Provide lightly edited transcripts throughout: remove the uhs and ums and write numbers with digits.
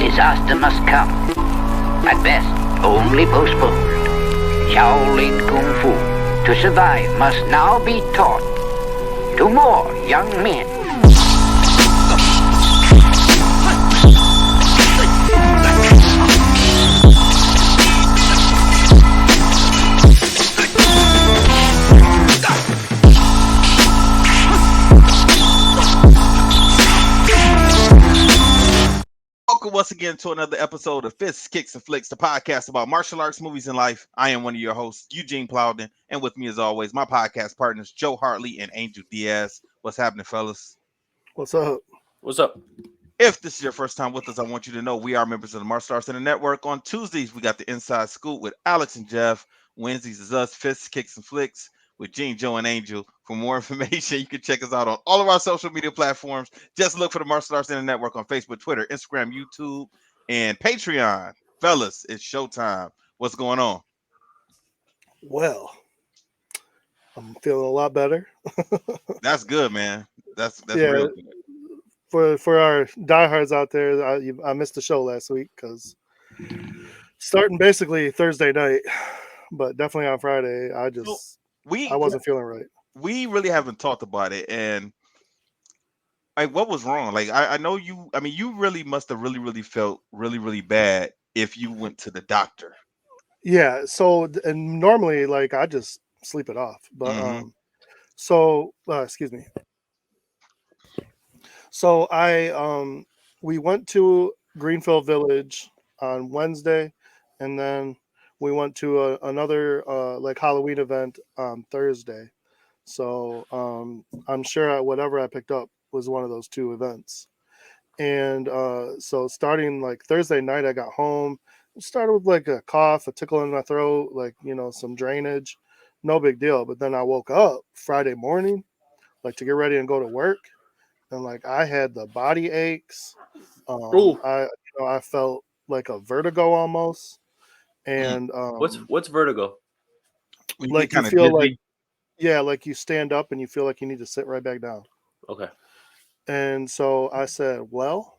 disaster must come. At best, only postponed. Shaolin Kung Fu, to survive, must now be taught to more young men. Welcome once again to another episode of Fists, Kicks, and Flicks, the podcast about martial arts, movies, and life. I am one of your hosts, Eugene Plowden, and with me as always, my podcast partners, Joe Hartley and Angel Diaz. What's happening, fellas? What's up? What's up? If this is your first time with us, I want you to know we are members of the Martial Arts Center Network. On Tuesdays, we got the Inside Scoop with Alex and Jeff. Wednesdays is us, Fists, Kicks, and Flicks with Gene, Joe, and Angel. For more information, you can check us out on all of our social media platforms. Just look for the Martial Arts Center Network on Facebook, Twitter, Instagram, YouTube, and Patreon. Fellas, it's showtime. What's going on? Well, I'm feeling a lot better. That's good, man. That's Yeah. real good. For our diehards out there, I missed the show last week because starting basically Thursday night, but definitely on Friday, I wasn't feeling right. We really haven't talked about it, and like, what was wrong? Like, I know you. I mean, you really must have really felt really bad if you went to the doctor. Yeah. So, and normally, like, I just sleep it off, but Mhm. excuse me. So we went to Greenfield Village on Wednesday, and then we went to another like Halloween event on Thursday. So I'm sure whatever I picked up was one of those two events. And so starting like Thursday night, I got home. It started with like a cough, a tickle in my throat, like, some drainage. No big deal. But then I woke up Friday morning, like to get ready and go to work. And like I had the body aches. Ooh. I felt like a vertigo almost. And What's vertigo? When like you kinda feel dizzy. like you stand up and you feel like you need to sit right back down. Okay. And so I said, well,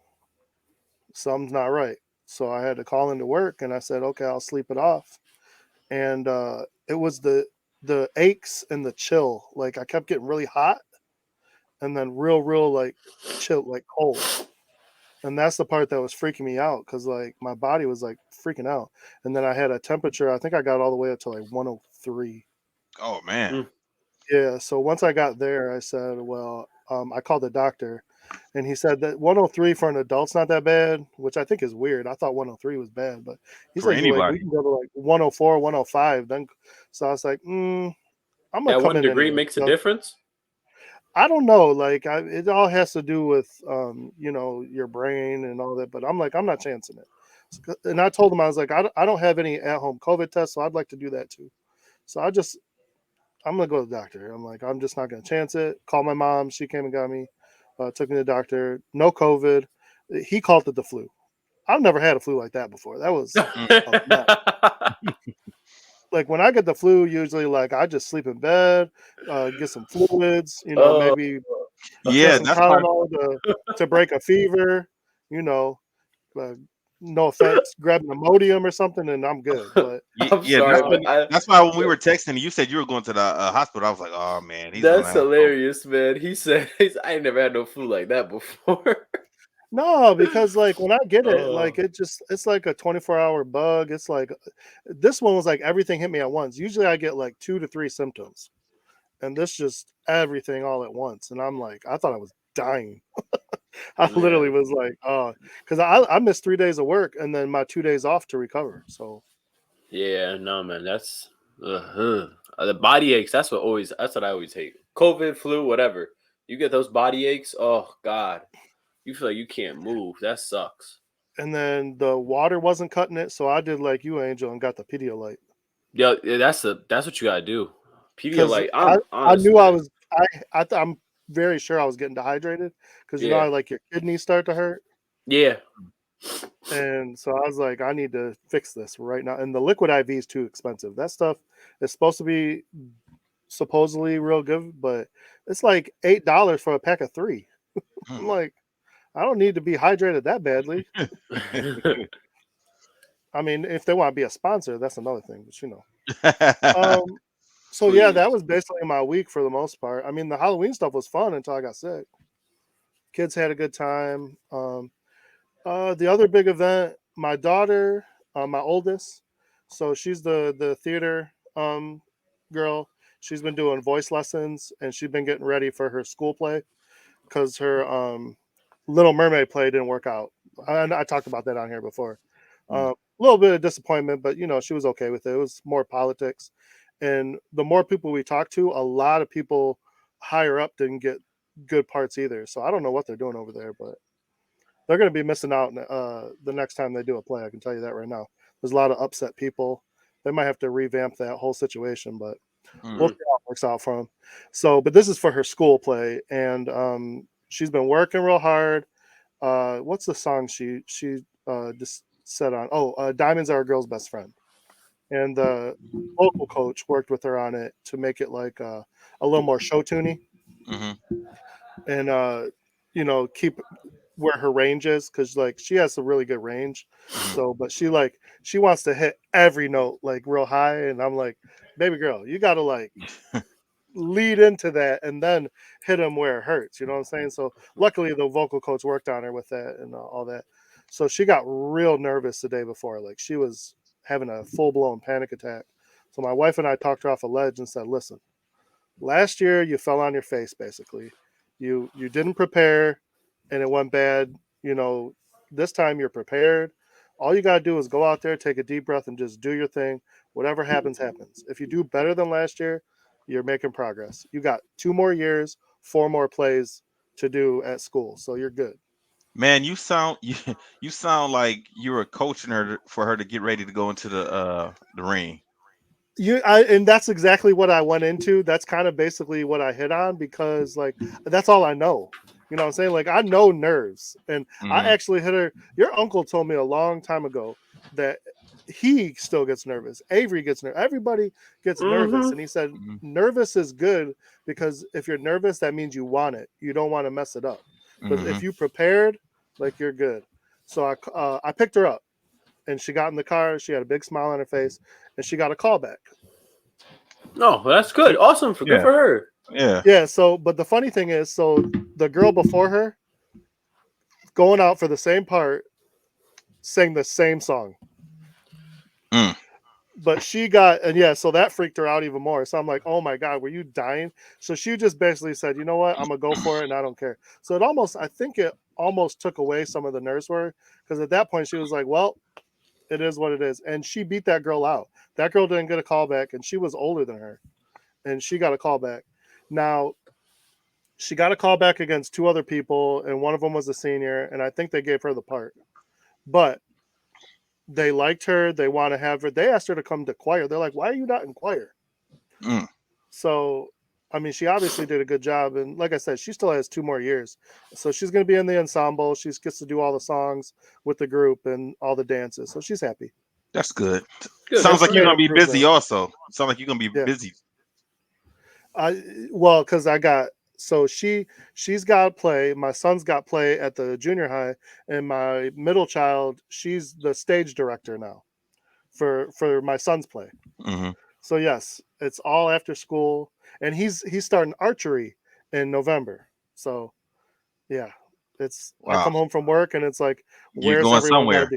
something's not right. So I had to call into work and I said, okay, I'll sleep it off. And it was the aches and the chill. Like I kept getting really hot and then real like chill, like cold. And that's the part that was freaking me out because like my body was like freaking out. And then I had a temperature, I think I got all the way up to like 103. Oh man. Mm. Yeah. So once I got there, I said, well, I called the doctor and he said that 103 for an adult's not that bad, which I think is weird. I thought 103 was bad, but he For said, like, we anybody. can go to like 104, 105. Then, so I was like, I'm going to That come 1 in degree anyway. makes a So, difference? I don't know. Like, it all has to do with, your brain and all that. But I'm like, I'm not chancing it. And I told him, I was like, I don't have any at-home COVID tests, so I'd like to do that too. So I'm going to go to the doctor. I'm like, I'm just not going to chance it. Call my mom. She came and got me, took me to the doctor. No COVID. He called it the flu. I've never had a flu like that before. That was a mess. Like when I get the flu, usually like I just sleep in bed, get some fluids, maybe get Yeah, some that's why. Tylenol to break a fever, uh, no offense, grab an Imodium or something and I'm good. But I'm Yeah, sorry, but that's why when we were texting, you said you were going to the hospital. I was like, oh man, he's gonna that's have hilarious, man. He said I ain't never had no flu like that before. no, because like when I get it, like Oh. it's like a 24-hour bug. It's like this one was like everything hit me at once. Usually I get like 2 to 3 symptoms. And this just everything all at once. And I'm like, I thought I was dying. I literally Man. was like, oh, because I missed 3 days of work and then my 2 days off to recover. So Yeah, no, man. That's the body aches. That's what I always hate. COVID, flu, whatever. You get those body aches. Oh God, you feel like you can't move. That sucks. and then the water wasn't cutting it, so I did like you, Angel, and got the Pedialyte Yeah, that's what you gotta do. because Pedialyte. I I'm knew honestly, man. I'm very sure I was getting dehydrated because Yeah, how like your kidneys start to hurt. yeah. And so I was like, I need to fix this right now. And the liquid IV is too expensive. That stuff is supposed to be supposedly real good, but it's like $8 for a pack of 3. I'm fun. like, I don't need to be hydrated that badly. I mean, if they want to be a sponsor, that's another thing, but you know. So yeah, that Please. was basically my week for the most part. I mean, the Halloween stuff was fun until I got sick. Kids had a good time. The other big event, my daughter, my oldest, so she's the theater girl. She's been doing voice lessons and she's been getting ready for her school play because her Little Mermaid play didn't work out. I talked about that on here before. A little bit of disappointment, but you know she was okay with it. It was more politics, and the more people we talked to, a lot of people higher up didn't get good parts either. So I don't know what they're doing over there, but they're going to be missing out the next time they do a play. I can tell you that right now. There's a lot of upset people. They might have to revamp that whole situation, but we'll see how it works out for them. So, but this is for her school play, and she's been working real hard. What's the song she just said on? Oh, Diamonds Are a Girl's Best Friend. And the vocal coach worked with her on it to make it like a little more show tuney, and you know, keep where her range is, because like she has a really good range. So, but she wants to hit every note like real high, and I'm like, baby girl, you gotta like lead into that and then hit them where it hurts. You know what I'm saying? So luckily the vocal coach worked on her with that and all that. So she got real nervous the day before. Like she was having a full blown panic attack. So my wife and I talked her off a ledge and said, listen, last year you fell on your face basically. You didn't prepare and it went bad. You know, this time you're prepared. All you got to do is go out there, take a deep breath and just do your thing. Whatever happens, happens. If you do better than last year, you're making progress. You got 2 more years, 4 more plays to do at school. So you're good. Man, you sound you sound like you were coaching her for her to get ready to go into the ring. And that's exactly what I went into. That's kind of basically what I hit on, because like that's all I know. You know what I'm saying? Like I know nerves, and I actually hit her. Your uncle told me a long time ago that he still gets nervous. Avery gets nervous. Everybody gets nervous, and he said nervous is good, because if you're nervous, that means you want it. You don't want to mess it up. But if you prepared, like you're good. So I picked her up, and she got in the car. She had a big smile on her face, and she got a call back. No, that's good. Awesome. Good for her. Yeah. So, but the funny thing is, so the girl before her, going out for the same part, sang the same song. But she got, and yeah, so that freaked her out even more. So I'm like, oh my God, were you dying? So she just basically said, you know what, I'm gonna go for it and I don't care. So I think it almost took away some of the nerves for her, because at that point she was like, well, it is what it is. And she beat that girl out. That girl didn't get a call back, and she was older than her, and she got a call back. Now, she got a call back against 2 other people, and one of them was a senior, and I think they gave her the part. But they liked her. They want to have her. They asked her to come to choir. They're like, why are you not in choir? So, I mean, she obviously did a good job. And like I said, she still has 2 more years. So she's going to be in the ensemble. She gets to do all the songs with the group and all the dances. So she's happy. That's good. Sounds like you're going to be busy also. Sounds like you're going to be busy. Well, because I got, so she's got play. My son's got play at the junior high, and my middle child, she's the stage director now for my son's play. So yes, it's all after school, and he's starting archery in November. So yeah, it's I come home from work and it's like, you're going somewhere.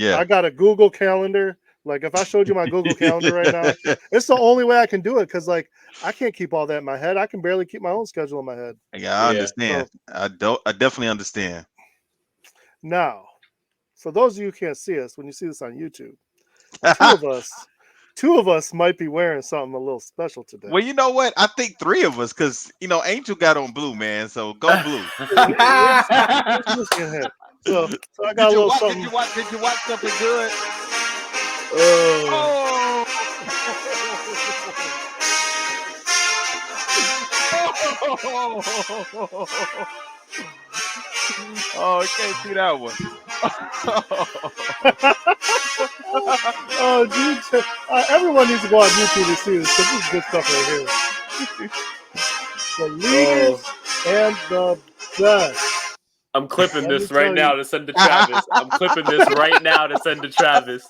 I got a Google Calendar. Like if I showed you my Google Calendar right now, it's the only way I can do it, because like I can't keep all that in my head. I can barely keep my own schedule in my head. Yeah, I understand. So, I definitely understand. Now, for those of you who can't see us, when you see this on YouTube, two of us might be wearing something a little special today. Well, you know what? I think 3 of us, because you know Angel got on blue, man. So go blue. So I got a little something. Did you watch something good? Oh, I can't see that one. Oh, dude. Everyone needs to go on YouTube to see this, because this is good stuff right here. The leaders and the best. I'm clipping Let me this right tell now you. to send to Travis. I'm clipping this right now to send to Travis.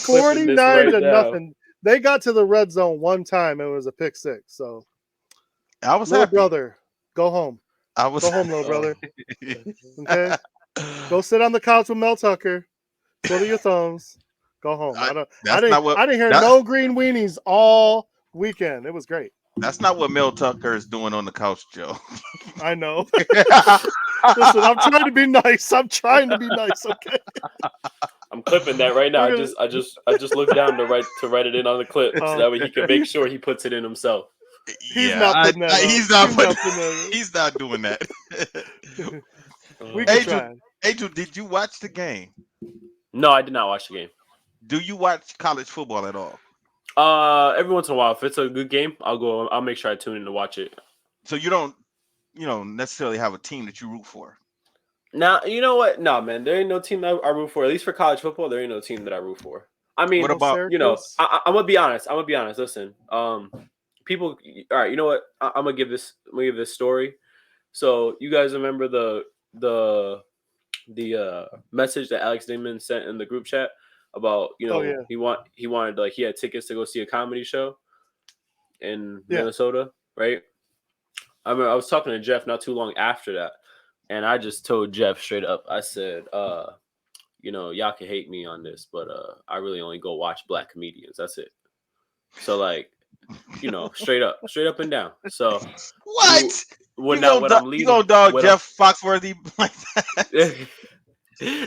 Clipping this 49 right to now. nothing. They got to the red zone one time and it was a pick six. So, I was little happy. brother, go home. I was Go home, little brother. Oh. Okay, go sit on the couch with Mel Tucker. Twiddle your thumbs. Go home. I That's not what. didn't hear that- no green weenies all weekend. It was great. That's not what Mel Tucker is doing on the couch, Joe. I know. Listen, I'm trying to be nice. I'm trying to be nice. Okay. I'm clipping that right now. We're I just looked down to write it in on the clip so Oh. that way he can make sure he puts it in himself. He's not putting that up. he's not He's putting. not putting that up. He's not doing that. We can Angel, try. Angel, did you watch the game? No, I did not watch the game. Do you watch college football at all? Every once in a while, if it's a good game, I'll make sure I tune in to watch it. So you don't necessarily have a team that you root for. Now, you know what? No, man, there ain't no team that I root for. At least for college football, there ain't no team that I root for. I mean, What about Syracuse? I'm gonna be honest. Listen, people. All right, you know what? I'm gonna give this story. So you guys remember the message that Alex Damon sent in the group chat about yeah. he wanted like he had tickets to go see a comedy show in Yeah. Minnesota, right? I remember I was talking to Jeff not too long after that, and I just told Jeff straight up. I said, y'all can hate me on this, but I really only go watch black comedians. That's it. So like, straight up and down. So what? What I'm leading? You gonna dog Jeff Foxworthy like that?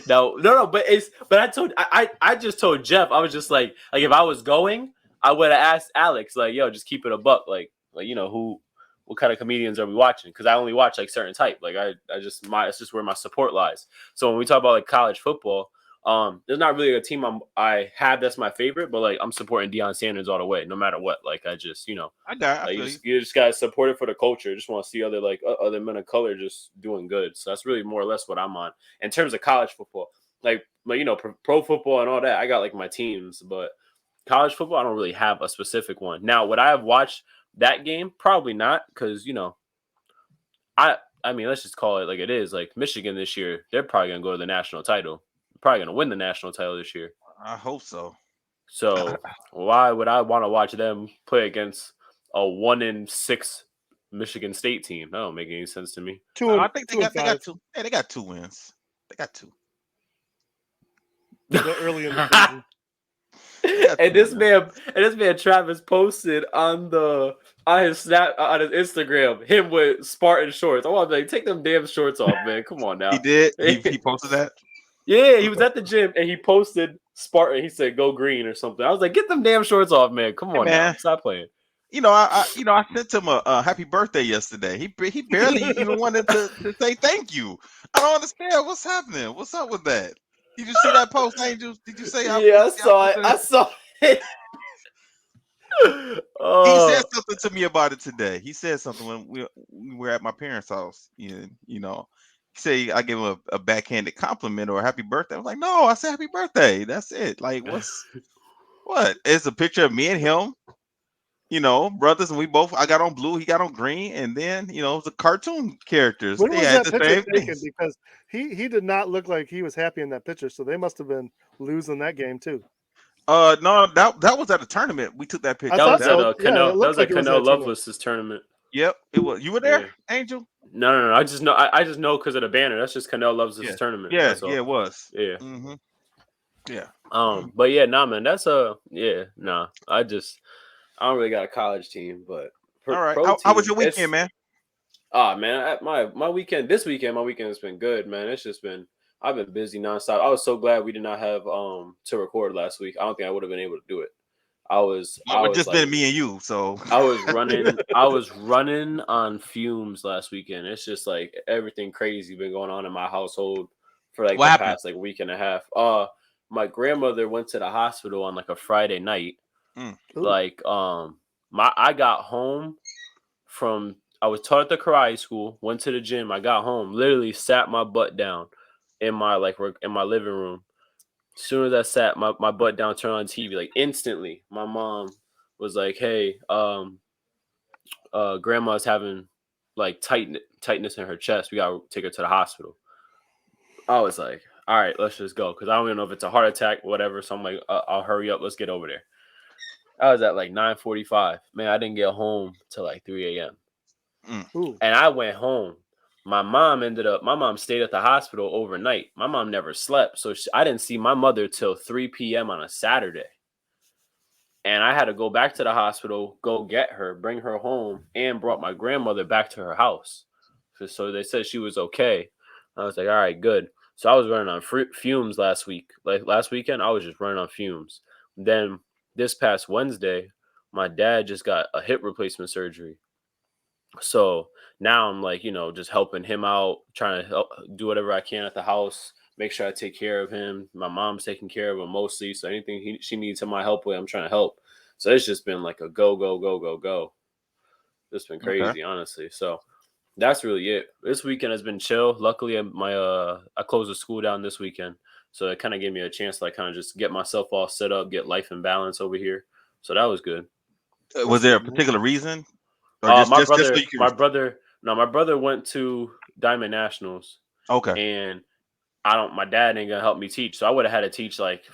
No, but I just told Jeff, I was just like if I was going, I would have asked Alex, like, yo, just keep it a buck, like what kind of comedians are we watching? Because I only watch like certain type. Like it's just where my support lies. So when we talk about like college football, there's not really a team I have that's my favorite, but like I'm supporting Deion Sanders all the way, no matter what. Like I just you just gotta support it for the culture. Just want to see other men of color just doing good. So that's really more or less what I'm on in terms of college football. Like pro football and all that, I got like my teams, but college football I don't really have a specific one. Now, would I have watched that game? Probably not, because I mean, let's just call it like it is. Like Michigan this year, they're probably gonna go to the national title. Probably gonna win the national title this year. I hope so. So why would I want to watch them play against a 1-6 Michigan State team? That don't make any sense to me. I think they got two. Hey, they got 2 wins. They got 2. They're early in the season. And this man Travis posted on his Instagram him with Spartan shorts. I want to take them damn shorts off, man. Come on now. He did. He posted that. Yeah, he was at the gym and he posted Spartan. He said "Go green" or something. I was like, "Get them damn shorts off, man! Come on, man, now. Stop playing." I sent him a happy birthday yesterday. He barely even wanted to say thank you. I don't understand what's happening. What's up with that? Did you see that post, Angel? Did you say? Yeah, I saw it. I saw it. He said something to me about it today. He said something when we were at my parents' house. He say I gave him a backhanded compliment or a happy birthday. I was like, no, I said happy birthday. That's it. Like, what? It's a picture of me and him, brothers, and I got on blue, he got on green, and then it was the cartoon characters. When they was had that the picture same taken? things. Because he did not look like he was happy in that picture, so they must have been losing that game too. No, that was at a tournament. We took that picture. I thought That was at it was Canelo that Lovelace's tournament. Yep, it was. You were there, Yeah. Angel? No. I just know because of the banner. That's just Canelo Lovelace's tournament. Yeah, it was. Yeah. Mm-hmm. Yeah. But yeah, nah, man. That's I don't really got a college team, but all right. How was your weekend, man? Man, my weekend. This weekend, my weekend has been good, man. It's just been I've been busy nonstop. I was so glad we did not have to record last week. I don't think I would have been able to do it. I was just been me and you, so I was running on fumes last weekend. It's just like everything crazy been going on in my household for like the past like week and a half. My grandmother went to the hospital on like a Friday night. Like I got home I was taught at the karate school, went to the gym, I got home, literally sat my butt down in my living room. As soon as I sat my butt down, turned on TV, like instantly, my mom was like, "Hey, grandma's having like tightness in her chest. We gotta take her to the hospital." I was like, all right, let's just go because I don't even know if it's a heart attack, whatever. So I'm like, I'll hurry up. Let's get over there. I was at like 9:45. Man, I didn't get home till like 3 a.m. Mm. Ooh. And I went home. My mom stayed at the hospital overnight. My mom never slept. So I didn't see my mother till 3 p.m. on a Saturday. And I had to go back to the hospital, go get her, bring her home, and brought my grandmother back to her house. So they said she was okay. I was like, all right, good. So I was running on fumes last week. Like last weekend, I was just running on fumes. Then this past Wednesday, my dad just got a hip replacement surgery. So now I'm like, just helping him out, trying to help do whatever I can at the house, make sure I take care of him. My mom's taking care of him mostly. So anything she needs my help with, I'm trying to help. So it's just been like a go, go, go, go, go. It's been Okay. crazy, honestly. So that's really it. This weekend has been chill. Luckily, I closed the school down this weekend. So it kind of gave me a chance to like kind of just get myself all set up, get life in balance over here. So that was good. Was That's there a good, man. particular reason, or just so you can? My brother went to Diamond Nationals, Okay. and my dad ain't gonna help me teach, so I would have had to teach like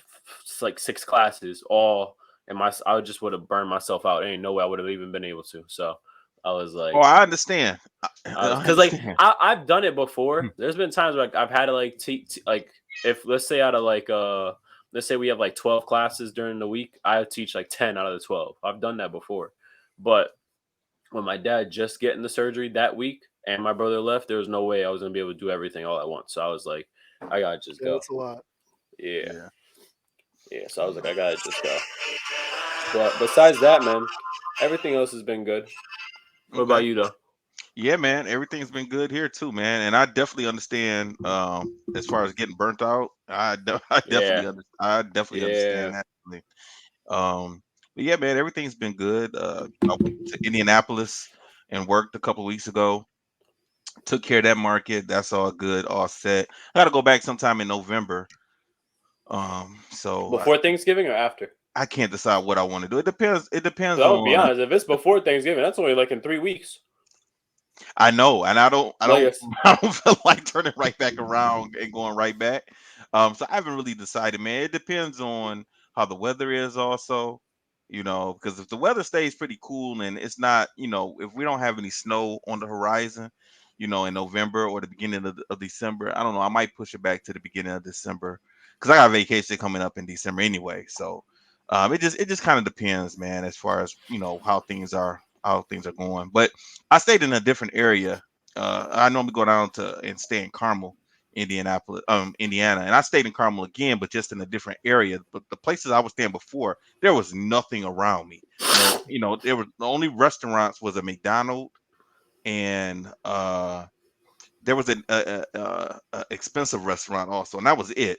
6 classes all, and I just would have burned myself out. There ain't no way I would have even been able to. So I was Oh, like, I understand. I was I because like understand. I've done it before. There's been times where like, I've had to like like if let's say out of like let's say we have like 12 classes during the week, I teach like 10 out of the 12. I've done that before, but when my dad just getting the surgery that week and my brother left, there was no way I was gonna be able to do everything all at once. So I was like, I gotta just Yeah, go. that's a lot. Yeah, Yeah. yeah. So I was like, I gotta just go. But besides that, man, everything else has been good. What Okay. about you, though? Yeah, man. Everything's been good here too, man. And I definitely understand. As far as getting burnt out, Yeah, I definitely yeah. understand that. But yeah, man, everything's been good. I went to Indianapolis and worked a couple weeks ago. Took care of that market. That's all good, all set. I got to go back sometime in November. So Before Thanksgiving or after? I can't decide what I want to do. It depends. It depends So I would be on. honest. If it's before Thanksgiving, that's only like in 3 weeks. I know, and I Like, don't, I don't feel like turning right back around and going right back. So I haven't really decided, man. It depends on how the weather is, also. Because if the weather stays pretty cool and it's not, if we don't have any snow on the horizon, in November or the beginning of December, I don't know. I might push it back to the beginning of December because I got a vacation coming up in December anyway. So, it just kind of depends, man, as far as how things are going. But I stayed in a different area. I normally go down to and stay in Carmel, Indiana, and I stayed in Carmel again, but just in a different area. But the places I was staying before, there was nothing around me. No, there were the only restaurants was a McDonald's and there was a expensive restaurant also, and that was it.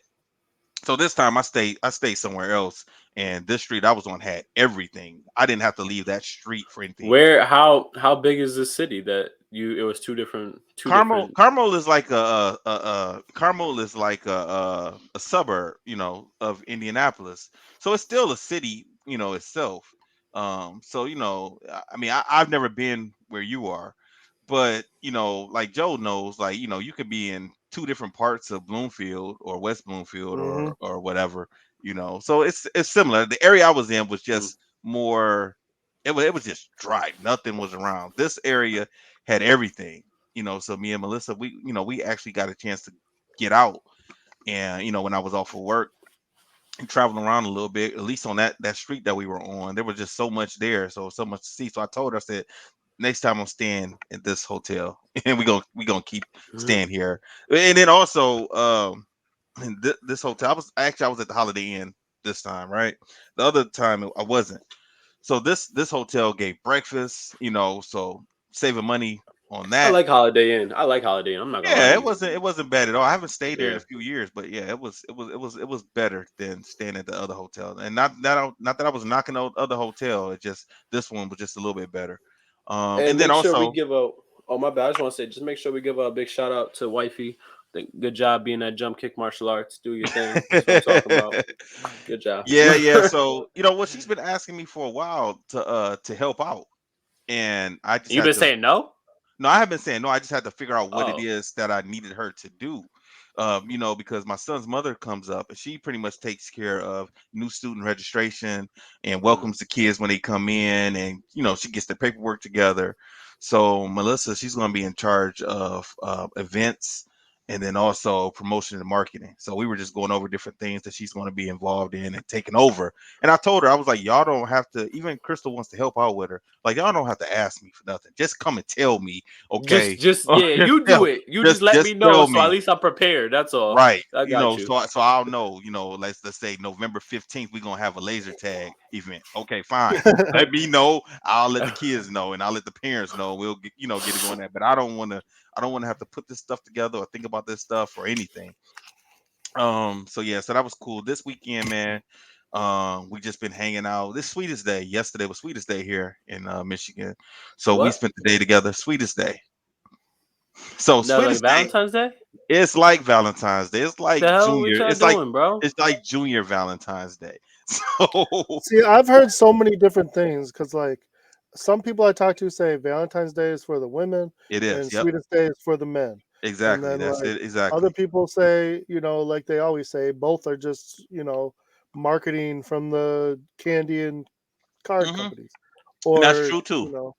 So this time I stayed somewhere else, and this street I was on had everything. I didn't have to leave that street for anything. how big is this city that you? It was two Carmel, different. Carmel is like Carmel is like a suburb, of Indianapolis. So it's still a city, itself. So I mean, I've never been where you are, but like Joe knows, like you could be in two different parts of Bloomfield or West Bloomfield Hmm. or whatever. So it's similar. The area I was in was Mm. just more. It was just dry. Nothing was around. This area had everything. So me and Melissa, we actually got a chance to get out, and when I was off of work and traveling around a little bit, at least on that street that we were on, there was just so much there, so much to see. So I told her, I said, next time I'm staying at this hotel, and we gonna keep staying here. And then also, in this hotel, I was at the Holiday Inn this time, right? The other time I wasn't. So this hotel gave breakfast, so saving money on I that. like Holiday Inn. I like Holiday Inn. I'm not gonna lie Yeah, to it you. wasn't it wasn't bad at all. I haven't stayed there in a Yeah. few years, but yeah, it was better than staying at the other hotel. And not that I was knocking the other hotel. It just this one was just a little bit better. And And then make sure we also, give a. Oh my bad. I just want to say, just make sure we give a big shout out to Wifey. Good job being at jump kick martial arts. Do your thing. That's what I'm talking about. Good job. yeah. So what she's been asking me for a while to help out, and I just You've had been to. saying no. No, I have been saying no. I just had to figure out what it Oh, is that I needed her to do. because my son's mother comes up and she pretty much takes care of new student registration and welcomes the kids when they come in, and she gets the paperwork together. So Melissa, she's going to be in charge of events and then also promotion and marketing. So we were just going over different things that she's going to be involved in and taking over. And I told her, I was like, y'all don't have to, even Crystal wants to help out with her. Like, y'all don't have to ask me for nothing. Just come and tell me, okay? Yeah, you do it. You just let me know, tell so at me. least I'm prepared. That's all. Right. I got you. So I'll know, let's say November 15th, we're gonna have a laser tag event. Okay, fine. Let me know. I'll let the kids know and I'll let the parents know. We'll get it going there. But I don't wanna have to put this stuff together or think about this stuff or anything. So yeah, so that was cool. This weekend, man. We just been hanging out. This Sweetest Day. Yesterday was Sweetest Day here in Michigan. So we What? spent the day together. Sweetest Day. So No, like Sweetest Day. Valentine's Day? It's like Valentine's Day. It's like The hell? What junior. y'all doing, bro? It's like junior Valentine's Day. So See, I've heard so many different things because, like, some people I talk to say Valentine's Day is for the women it is. and Yep. Sweetest Day is for the men. And Exactly. then, That's like, it. Exactly. other people say, like they always say, both are just, marketing from the candy and card hmm companies. And that's Or, true too.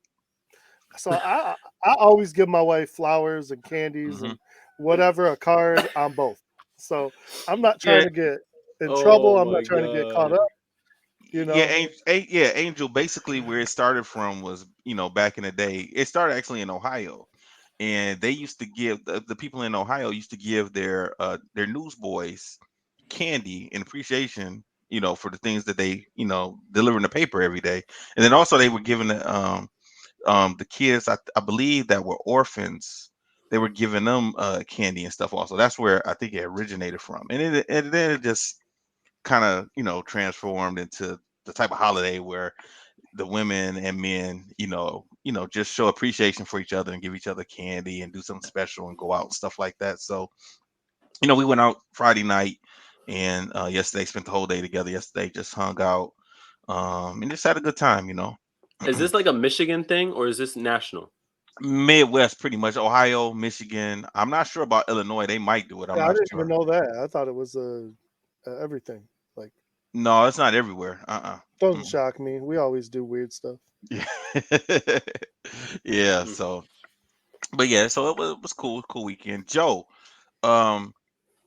So I always give my wife flowers and candies hmm and whatever, a card on both. So I'm not Yeah. trying to get in trouble. Oh I'm my not trying to get caught god. up. Yeah. Angel. Basically, where it started from was, back in the day. It started actually in Ohio, and they used to give the people in Ohio used to give their newsboys candy in appreciation, for the things that they, deliver in the paper every day. And then also they were giving the kids, I believe, that were orphans, they were giving them candy and stuff also. That's where I think it originated from. And then it just kind of, transformed into the type of holiday where the women and men, just show appreciation for each other and give each other candy and do something special and go out and stuff like that. So, we went out Friday night and yesterday spent the whole day together. Yesterday just hung out and just had a good time. Is this like a Michigan thing or is this national? Midwest, pretty much. Ohio, Michigan. I'm not sure about Illinois. They might do it. I'm Yeah, I not didn't even sure. know that. I thought it was everything. Like, No, it's not everywhere. doesn't shock me. We always do weird stuff. Yeah. Yeah. Mm. So, but yeah. So it was cool. Cool weekend. Joe, um,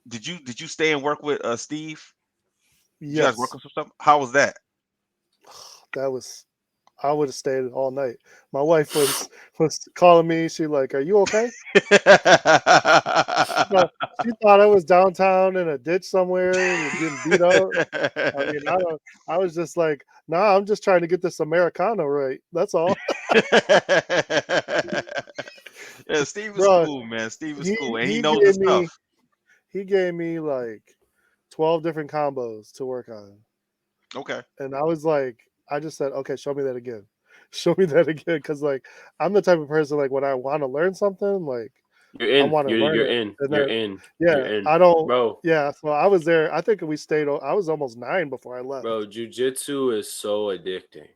did you stay and work with Steve? Did you guys work Yes, on some stuff? How was that? that was. I would have stayed all night. My wife was calling me. She like, "Are you okay?" She thought I was downtown in a ditch somewhere getting beat up. I mean, I don't. I was just like, nah, I'm just trying to get this Americano right. That's all, Yeah, Steve was bro. cool, man. Steve was He cool, and he he knows his gave stuff. me he gave me like 12 different combos to work on, Okay. and I was like, I just said, okay, show me that again, show me that again, because like I'm the type of person like when I want to learn something, like You're I in. want to learn You're it, in. and You're then in. You're yeah, in. I don't. Bro. Yeah, so I was there. I think we stayed. I was almost 9 before I left. Bro, jujitsu is so addicting.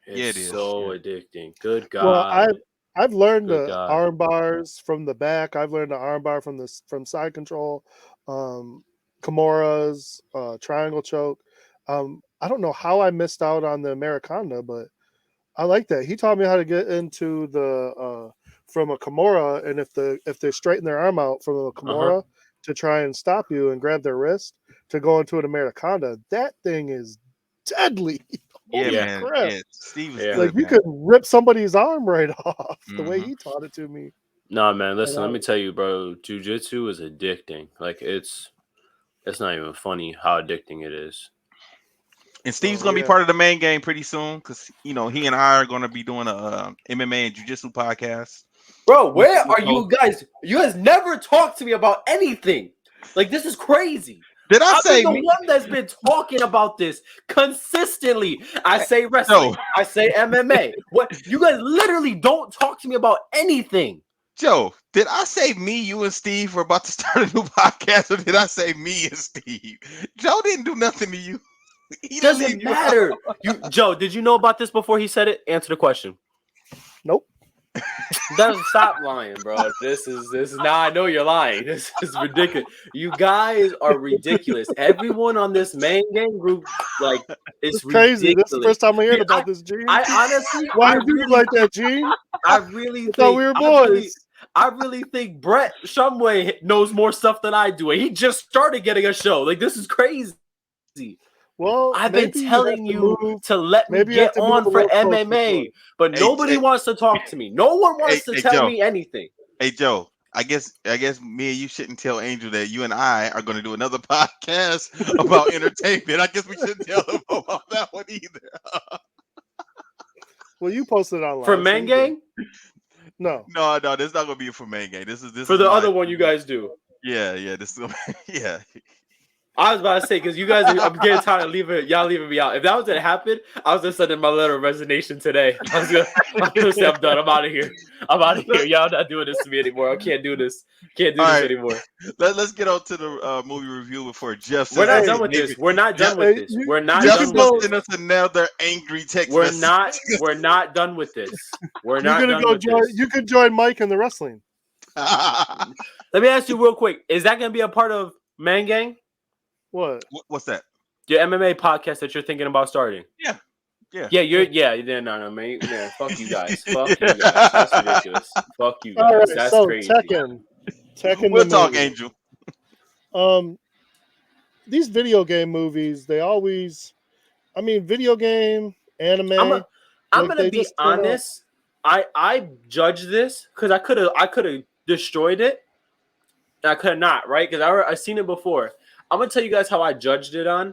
Yeah, It's it is. so Yeah. addicting. Good Well, God. I've learned Good the God. arm bars from the back. I've learned the arm bar from side control, um, Kimuras, triangle choke. I don't know how I missed out on the Americana, but I like that. He taught me how to get into the from a Kimura, and if they straighten their arm out from a Uh-huh. Kimura to try and stop you and grab their wrist to go into an Americana, that thing is deadly. Yeah, Holy Yeah. man. crap! Yeah, Steve is Yeah. Like good, you man. could rip somebody's arm right off the way hmm he taught it to me. Nah, man, And listen, let me tell you, bro, jujitsu is addicting. Like it's not even funny how addicting it is. And Steve's oh gonna be yeah, part of the main game pretty soon, because he and I are gonna be doing a MMA and jiu-jitsu podcast. Bro, With, where with are both. you guys? You guys never talk to me about anything. Like, this is crazy. Did I I've been say the me? one that's been talking about this consistently. I say wrestling. Joe, I say MMA. What you guys literally don't talk to me about anything. Joe, did I say me, you, and Steve were about to start a new podcast, or did I say me and Steve? Joe didn't do nothing to you. He didn't leave Doesn't you out. matter. Joe, did you know about this before he said it? Answer the question. nope. Doesn't stop lying, bro. This is now I know you're lying. This is ridiculous. You guys are ridiculous. Everyone on this main game group, like, It's it's crazy. This is the ridiculous. first time I'm hearing Yeah, about this, Gene. I honestly, Why I you do really, like that, Gene? I really I thought we were boys. I really think Brett Shumway knows more stuff than I do. And he just started getting a show. Like, this is crazy. Well, I've been maybe telling you move. to let me Maybe you have get to move on a for little closer to MMA, it. but Hey, nobody hey. wants to talk to me. No one wants to Hey, tell Joe. me anything. Hey Joe, I guess me and you shouldn't tell Angel that you and I are going to do another podcast about entertainment. I guess we shouldn't tell him about that one either. Well, you posted it online. For so main you did. gang? No, this is not going to be for main game. This For is the my, other one you guys do. Yeah, this is yeah. I was about to say, because you guys, I'm getting tired of y'all leaving me out. If that was gonna happen, I was just sending my letter of resignation today. I'm gonna say I'm done. I'm out of here. Y'all not doing this to me anymore. I can't do this. Can't do All this right. anymore. Let's get on to the movie review before Jeff. We're not says- done with Hey, this. We're not done Jeff- with this. We're not Jeff done is going with to this. send us another angry text We're message. not. We're not done with this. We're You're not gonna done go with join. this. You could join Mike in the wrestling. Let me ask you real quick. Is that gonna be a part of Man Gang? What? What's that? Your MMA podcast that you're thinking about starting? Yeah. No, man. Yeah, fuck you guys. Fuck you guys. That's ridiculous. Fuck you guys. All right, That's so crazy. Tekken We'll the talk, movie. Angel. These video game movies, they always, I mean, video game, anime. I'm like, gonna they be just turn out- honest. I judge this because I could have destroyed it. And I could not, right? Because I seen it before. I'm gonna tell you guys how I judged it on.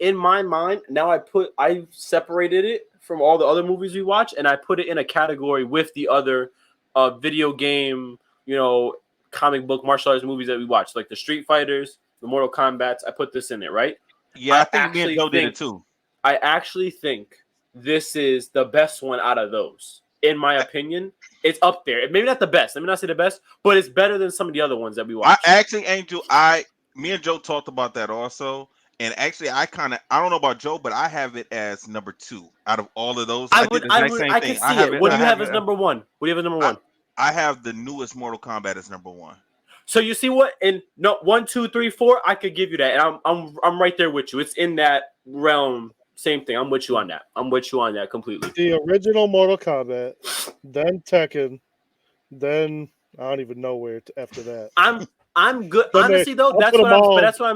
In my mind, now I separated it from all the other movies we watch, and I put it in a category with the other video game, comic book martial arts movies that we watch, like the Street Fighters, the Mortal Kombats. I put this in there, right? Yeah, I think me and Joe did it too. I actually think this is the best one out of those. In my opinion, it's up there. Maybe not the best. Let me not say the best, but it's better than some of the other ones that we watched. Angel, me and Joe talked about that also. And actually, I don't know about Joe, but I have it as number 2 out of all of those. I can see it. What do you have as number 1? What do you have as number 1? I have the newest Mortal Kombat as number 1. So you see what? In 1, 2, 3, 4, I could give you that, and I'm right there with you. It's in that realm. Same thing. I'm with you on that. I'm with you on that completely. The original Mortal Kombat, then Tekken, then I don't even know where after that. I'm good. Then Honestly, though, that's what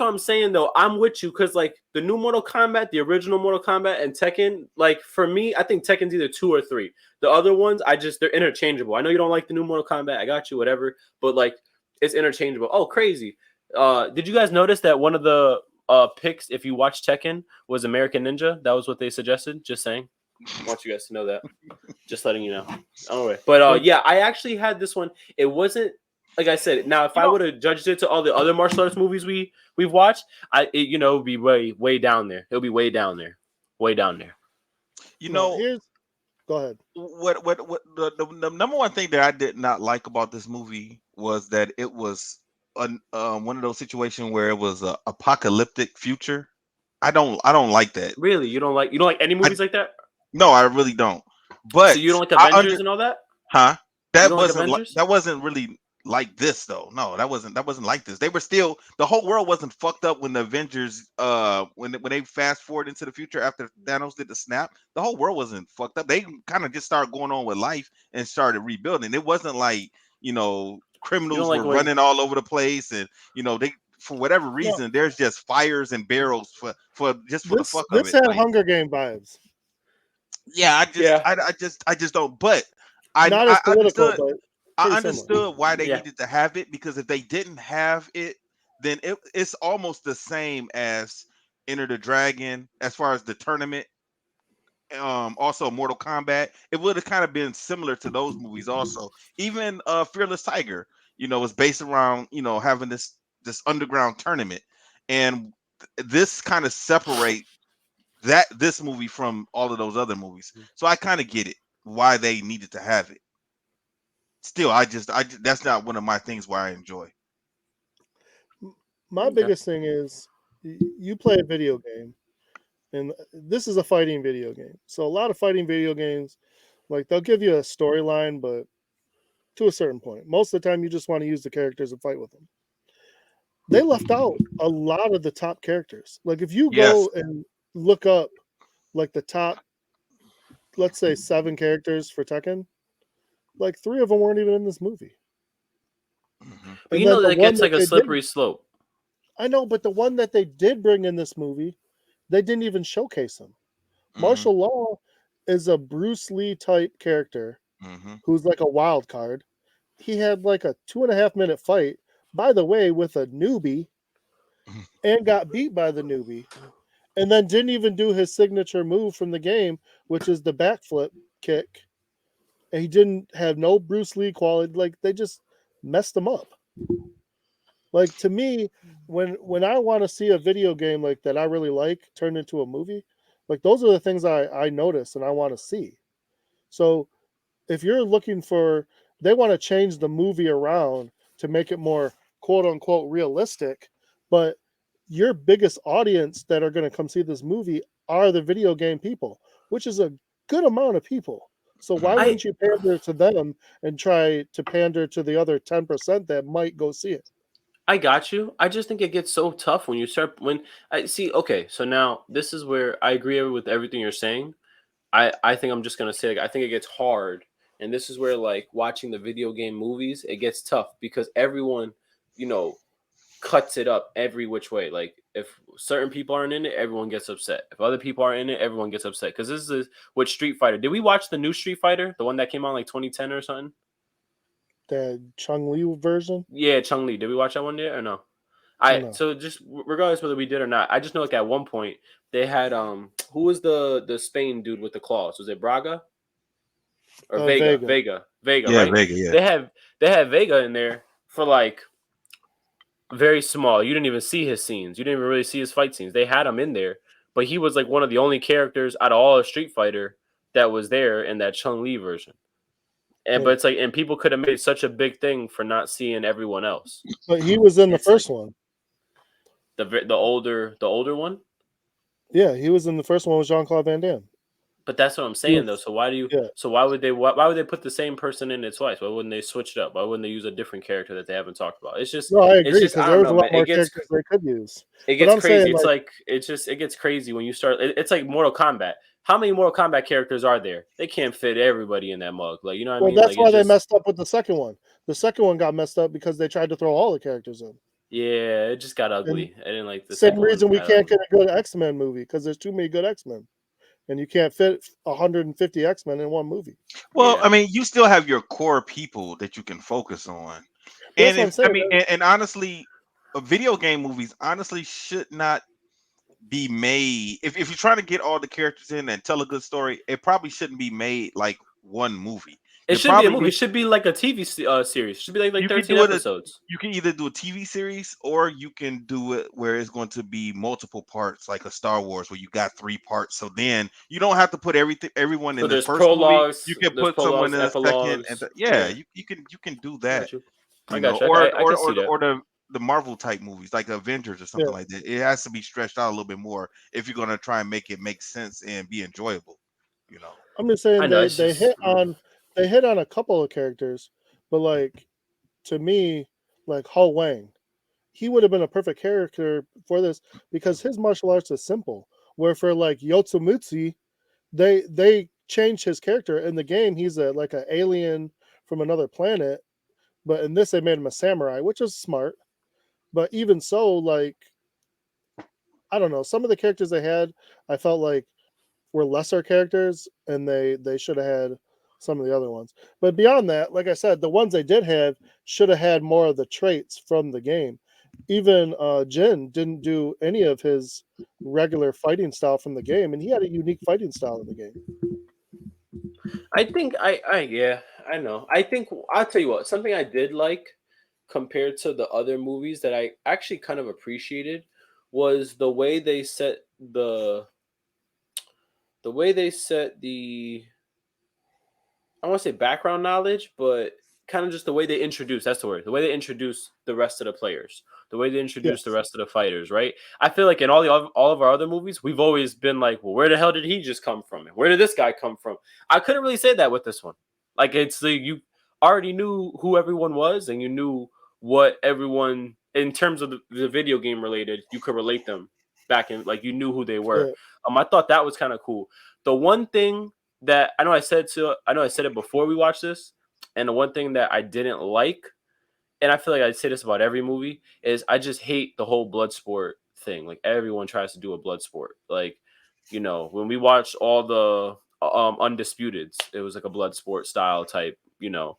I'm saying. Though I'm with you because like the new Mortal Kombat, the original Mortal Kombat, and Tekken. Like for me, I think Tekken's either 2 or 3. The other ones, they're interchangeable. I know you don't like the new Mortal Kombat. I got you, whatever. But like, it's interchangeable. Oh, crazy! Did you guys notice that one of the picks, if you watch Tekken, was American Ninja? That was what they suggested. Just saying. I want you guys to know that. Just letting you know. All right. But yeah, I actually had this one. It wasn't. Like I said, now if I would have judged it to all the other martial arts movies we've watched, it would be way down there. It'll be way down there. Go ahead. What the number one thing that I did not like about this movie was that it was one of those situations where it was an apocalyptic future. I don't like that. Really, you don't like any movies like that? No, I really don't. But so you don't like Avengers and all that? Huh? That wasn't wasn't really like this though. No, that wasn't like this. They were still, the whole world wasn't fucked up when the Avengers when they fast forward into the future after Thanos did the snap. The whole world wasn't fucked up. They kind of just started going on with life and started rebuilding. It wasn't like, criminals were running all over the place and they, for whatever reason, there's just fires and barrels for the fuck of it. This had Hunger Game vibes. Yeah, I just don't. But I understood. I understood why they needed to have it, because if they didn't have it, then it's almost the same as Enter the Dragon as far as the tournament. Also Mortal Kombat, it would have kind of been similar to those movies. Also, even Fearless Tiger, was based around having this underground tournament, and this kind of separate this movie from all of those other movies. So I kind of get it why they needed to have it. Still, I that's not one of my things where I enjoy. My biggest thing is you play a video game, and this is a fighting video game. So a lot of fighting video games, Like they'll give you a storyline, but to a certain point. Most of the time, you just want to use the characters and fight with them. They left out a lot of the top characters. Like if you Yes. go and look up like the top, let's say 7 characters for Tekken, like 3 of them weren't even in this movie. Mm-hmm. But And you then know the that one gets that like a they did, slippery slope. I know, but the one that they did bring in this movie, they didn't even showcase him. Mm-hmm. Martial Law is a Bruce Lee type character Mm-hmm. who's like a wild card. He had like a 2.5 minute fight, by the way, with a newbie and got beat by the newbie. And then didn't even do his signature move from the game, which is the backflip kick. And he didn't have no Bruce Lee quality. Like they just messed him up. Like to me, when I want to see a video game like that I really like turned into a movie, like those are the things I notice and I want to see. So if you're looking for, they want to change the movie around to make it more quote unquote realistic, but your biggest audience that are going to come see this movie are the video game people, which is a good amount of people. So why Mm-hmm. wouldn't you pander to them and try to pander to the other 10% that might go see it? I got you. I just think it gets so tough when you start when I see. Okay, so now this is where I agree with everything you're saying. I think I'm just gonna say like, I think it gets hard, and this is where like watching the video game movies it gets tough because everyone, you know, cuts it up every which way. Like if certain people aren't in it, everyone gets upset. If other people aren't in it, everyone gets upset. Because this is what Street Fighter. Did we watch the new Street Fighter, the one that came out like 2010 or something? The Chung Li version? Yeah, Chung Li. Did we watch that one yet or no? I No. so just regardless whether we did or not, I just know like at one point they had who was the Spain dude with the claws? Was it Braga or Vega? Vega. Vega, Yeah, right? Vega. Yeah. They had Vega in there for like very small. You didn't even see his scenes. You didn't even really see his fight scenes. They had him in there, but he was like one of the only characters out of all of Street Fighter that was there in that Chung Li version. And but Yeah. it's like, and people could have made such a big thing for not seeing everyone else. But he was in the It's like first one. the older one. Yeah, he was in the first one with Jean-Claude Van Damme. But that's what I'm He saying though. was, So why do you? yeah. So why would they put the same person in it twice? Why wouldn't they switch it up? Why wouldn't they use a different character that they haven't talked about? It's just No, I it's agree just because I there don't was a know, lot man. more characters they could use. It But gets I'm saying crazy. It's like, like it gets crazy when you start. It's like Mortal Kombat. How many Mortal Kombat characters are there? They can't fit everybody in that mug. Like you know what I well, mean? that's Like why it's they just messed up with the second one. The second one got messed up because they tried to throw all the characters in. yeah, it just got And ugly. I didn't like the same second one. reason we Got can't ugly. get a good X-Men movie because there's too many good X-Men. And you can't fit 150 X-Men in one movie. Well, I Yeah, mean, you still have your core people that you can focus on, But and that's what I'm if I saying. mean, and honestly, video game movies honestly should not be made. If you're trying to get all the characters in and tell a good story, it probably shouldn't be made like one movie. it You shouldn't be a probably movie. It need should be like a TV series. It should be like you can 13 do it. episodes. You can either do a TV series or you can do it where it's going to be multiple parts, like a Star Wars, where you got 3 parts. So then you don't have to put everyone So in the there's first movie. prologues, You can there's put someone prologues, in the second, and epilogues. yeah, Yeah, you can do I that. got you. I You know, got you. or I or can or see the, that. or the Marvel type movies like Avengers or Yeah. something like that. It has to be stretched out a little bit more if you're going to try and make it make sense and be enjoyable. You know. I'm just I saying know they it's just. they hit on a couple of characters, but like to me, like Ho Wang, he would have been a perfect character for this because his martial arts is simple. Where for like Yotsumutsu, they changed his character in the game. He's a like an alien from another planet, but in this they made him a samurai, which is smart. But even so, like I don't know, some of the characters they had, I felt like were lesser characters, and they should have had some of the other ones. But beyond that, like I said, the ones they did have should have had more of the traits from the game. Even Jin didn't do any of his regular fighting style from the game, and he had a unique fighting style in the game. I think yeah, I know. I think I'll tell you what, something I did like compared to the other movies that I actually kind of appreciated was the way they set the I want to say background knowledge, but kind of just the way they introduce, that's the word. The way they introduce the rest of the players. the way they introduced the Yes. rest of the fighters, right? I feel like in all of our other movies, we've always been like, well, where the hell did he just come from? And where did this guy come from? I couldn't really say that with this one. Like it's like you already knew who everyone was, and you knew what everyone in terms of the video game related, you could relate them back in, like you knew who they were. Yeah. I thought that was kind of cool. The one thing that I know I said it before we watched this, and the one thing that I didn't like, and I feel like I say this about every movie, is I just hate the whole blood sport thing. Like everyone tries to do a blood sport. Like, you know, when we watched all the Undisputeds, it was like a blood sport style type, you know,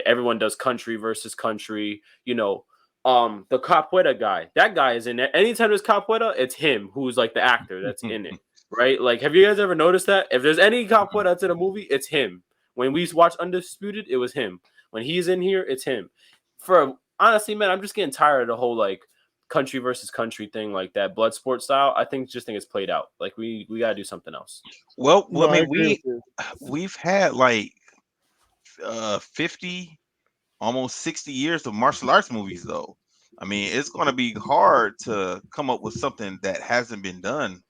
everyone does country versus country, you know. The capoeira guy, that guy is in it. Anytime there's capoeira, it's him who's like the actor that's in it, right? Like, have you guys ever noticed that? If there's any capoeira that's in a movie, it's him. When we watched Undisputed, it was him. When he's in here, it's him. Honestly, man, I'm just getting tired of the whole like country versus country thing, like that blood sport style. I think it's played out. Like we gotta do something else. Well, No, I I mean, agree with you. we've had like 50, almost 60 years of martial arts movies, though. I mean, it's going to be hard to come up with something that hasn't been done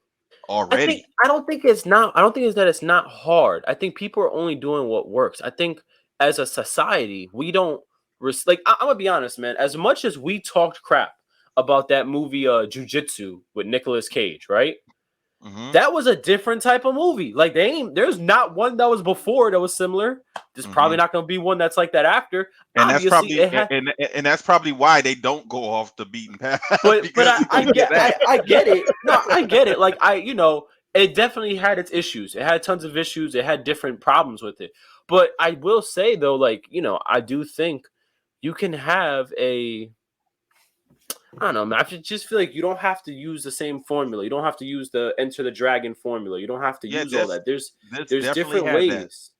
already. I don't think it's that it's not hard. I think people are only doing what works. I think as a society, we don't like. I'm gonna be honest, man. As much as we talked crap about that movie, Jiu-Jitsu with Nicolas Cage, right? Mhm. That was a different type of movie. Like there's not one that was before that was similar. There's probably not gonna be one that's like that after. And Obviously, that's probably it had, and that's probably why they don't go off the beaten path. but because I you get that. I get it. No, I get it. Like it definitely had its issues. It had tons of issues. It had different problems with it. But I will say though, like I do think you can have I don't know, man. I just feel like you don't have to use the same formula. You don't have to use the Enter the Dragon formula. You don't have to Yeah, use all that. There's definitely different had ways. that.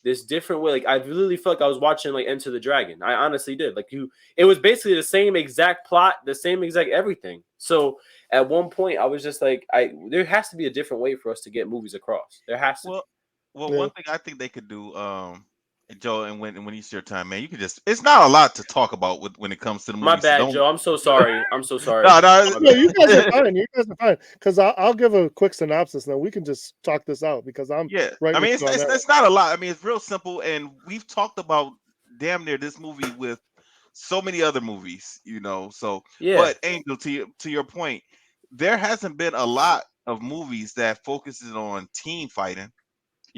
There's different way. Like I really felt like I was watching like Enter the Dragon. I honestly did. Like it was basically the same exact plot, the same exact everything. So at one point, I was just like, there has to be a different way for us to get movies across. There has to. Well, Yeah. one thing I think they could do, Joe, and when it's your time, man, you can it's not a lot to talk about when it comes to the movie. My bad, so Joe. I'm so sorry. I'm so sorry. No, No, you guys are fine. You guys are fine. Because I'll give a quick synopsis now. We can just talk this out because I'm yeah. right. I mean, with you on that. it's not a lot. I mean, it's real simple, and we've talked about damn near this movie with so many other movies, So, Yeah. But Angel, to your point, there hasn't been a lot of movies that focuses on team fighting.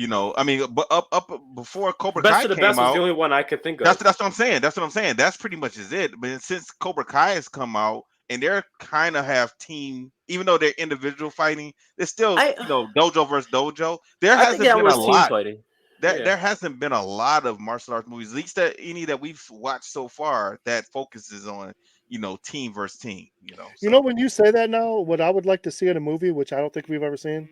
I mean, but up before Cobra Best Kai of the came Best was out, the only one I could think of. that's what I'm saying. That's pretty much is it. But since Cobra Kai has come out, and they're kind of have team, even though they're individual fighting, it's still dojo versus dojo. There hasn't been a lot. Fighting. There hasn't been a lot of martial arts movies, at least any that we've watched so far, that focuses on team versus team. When you say that now, what I would like to see in a movie, which I don't think we've ever seen.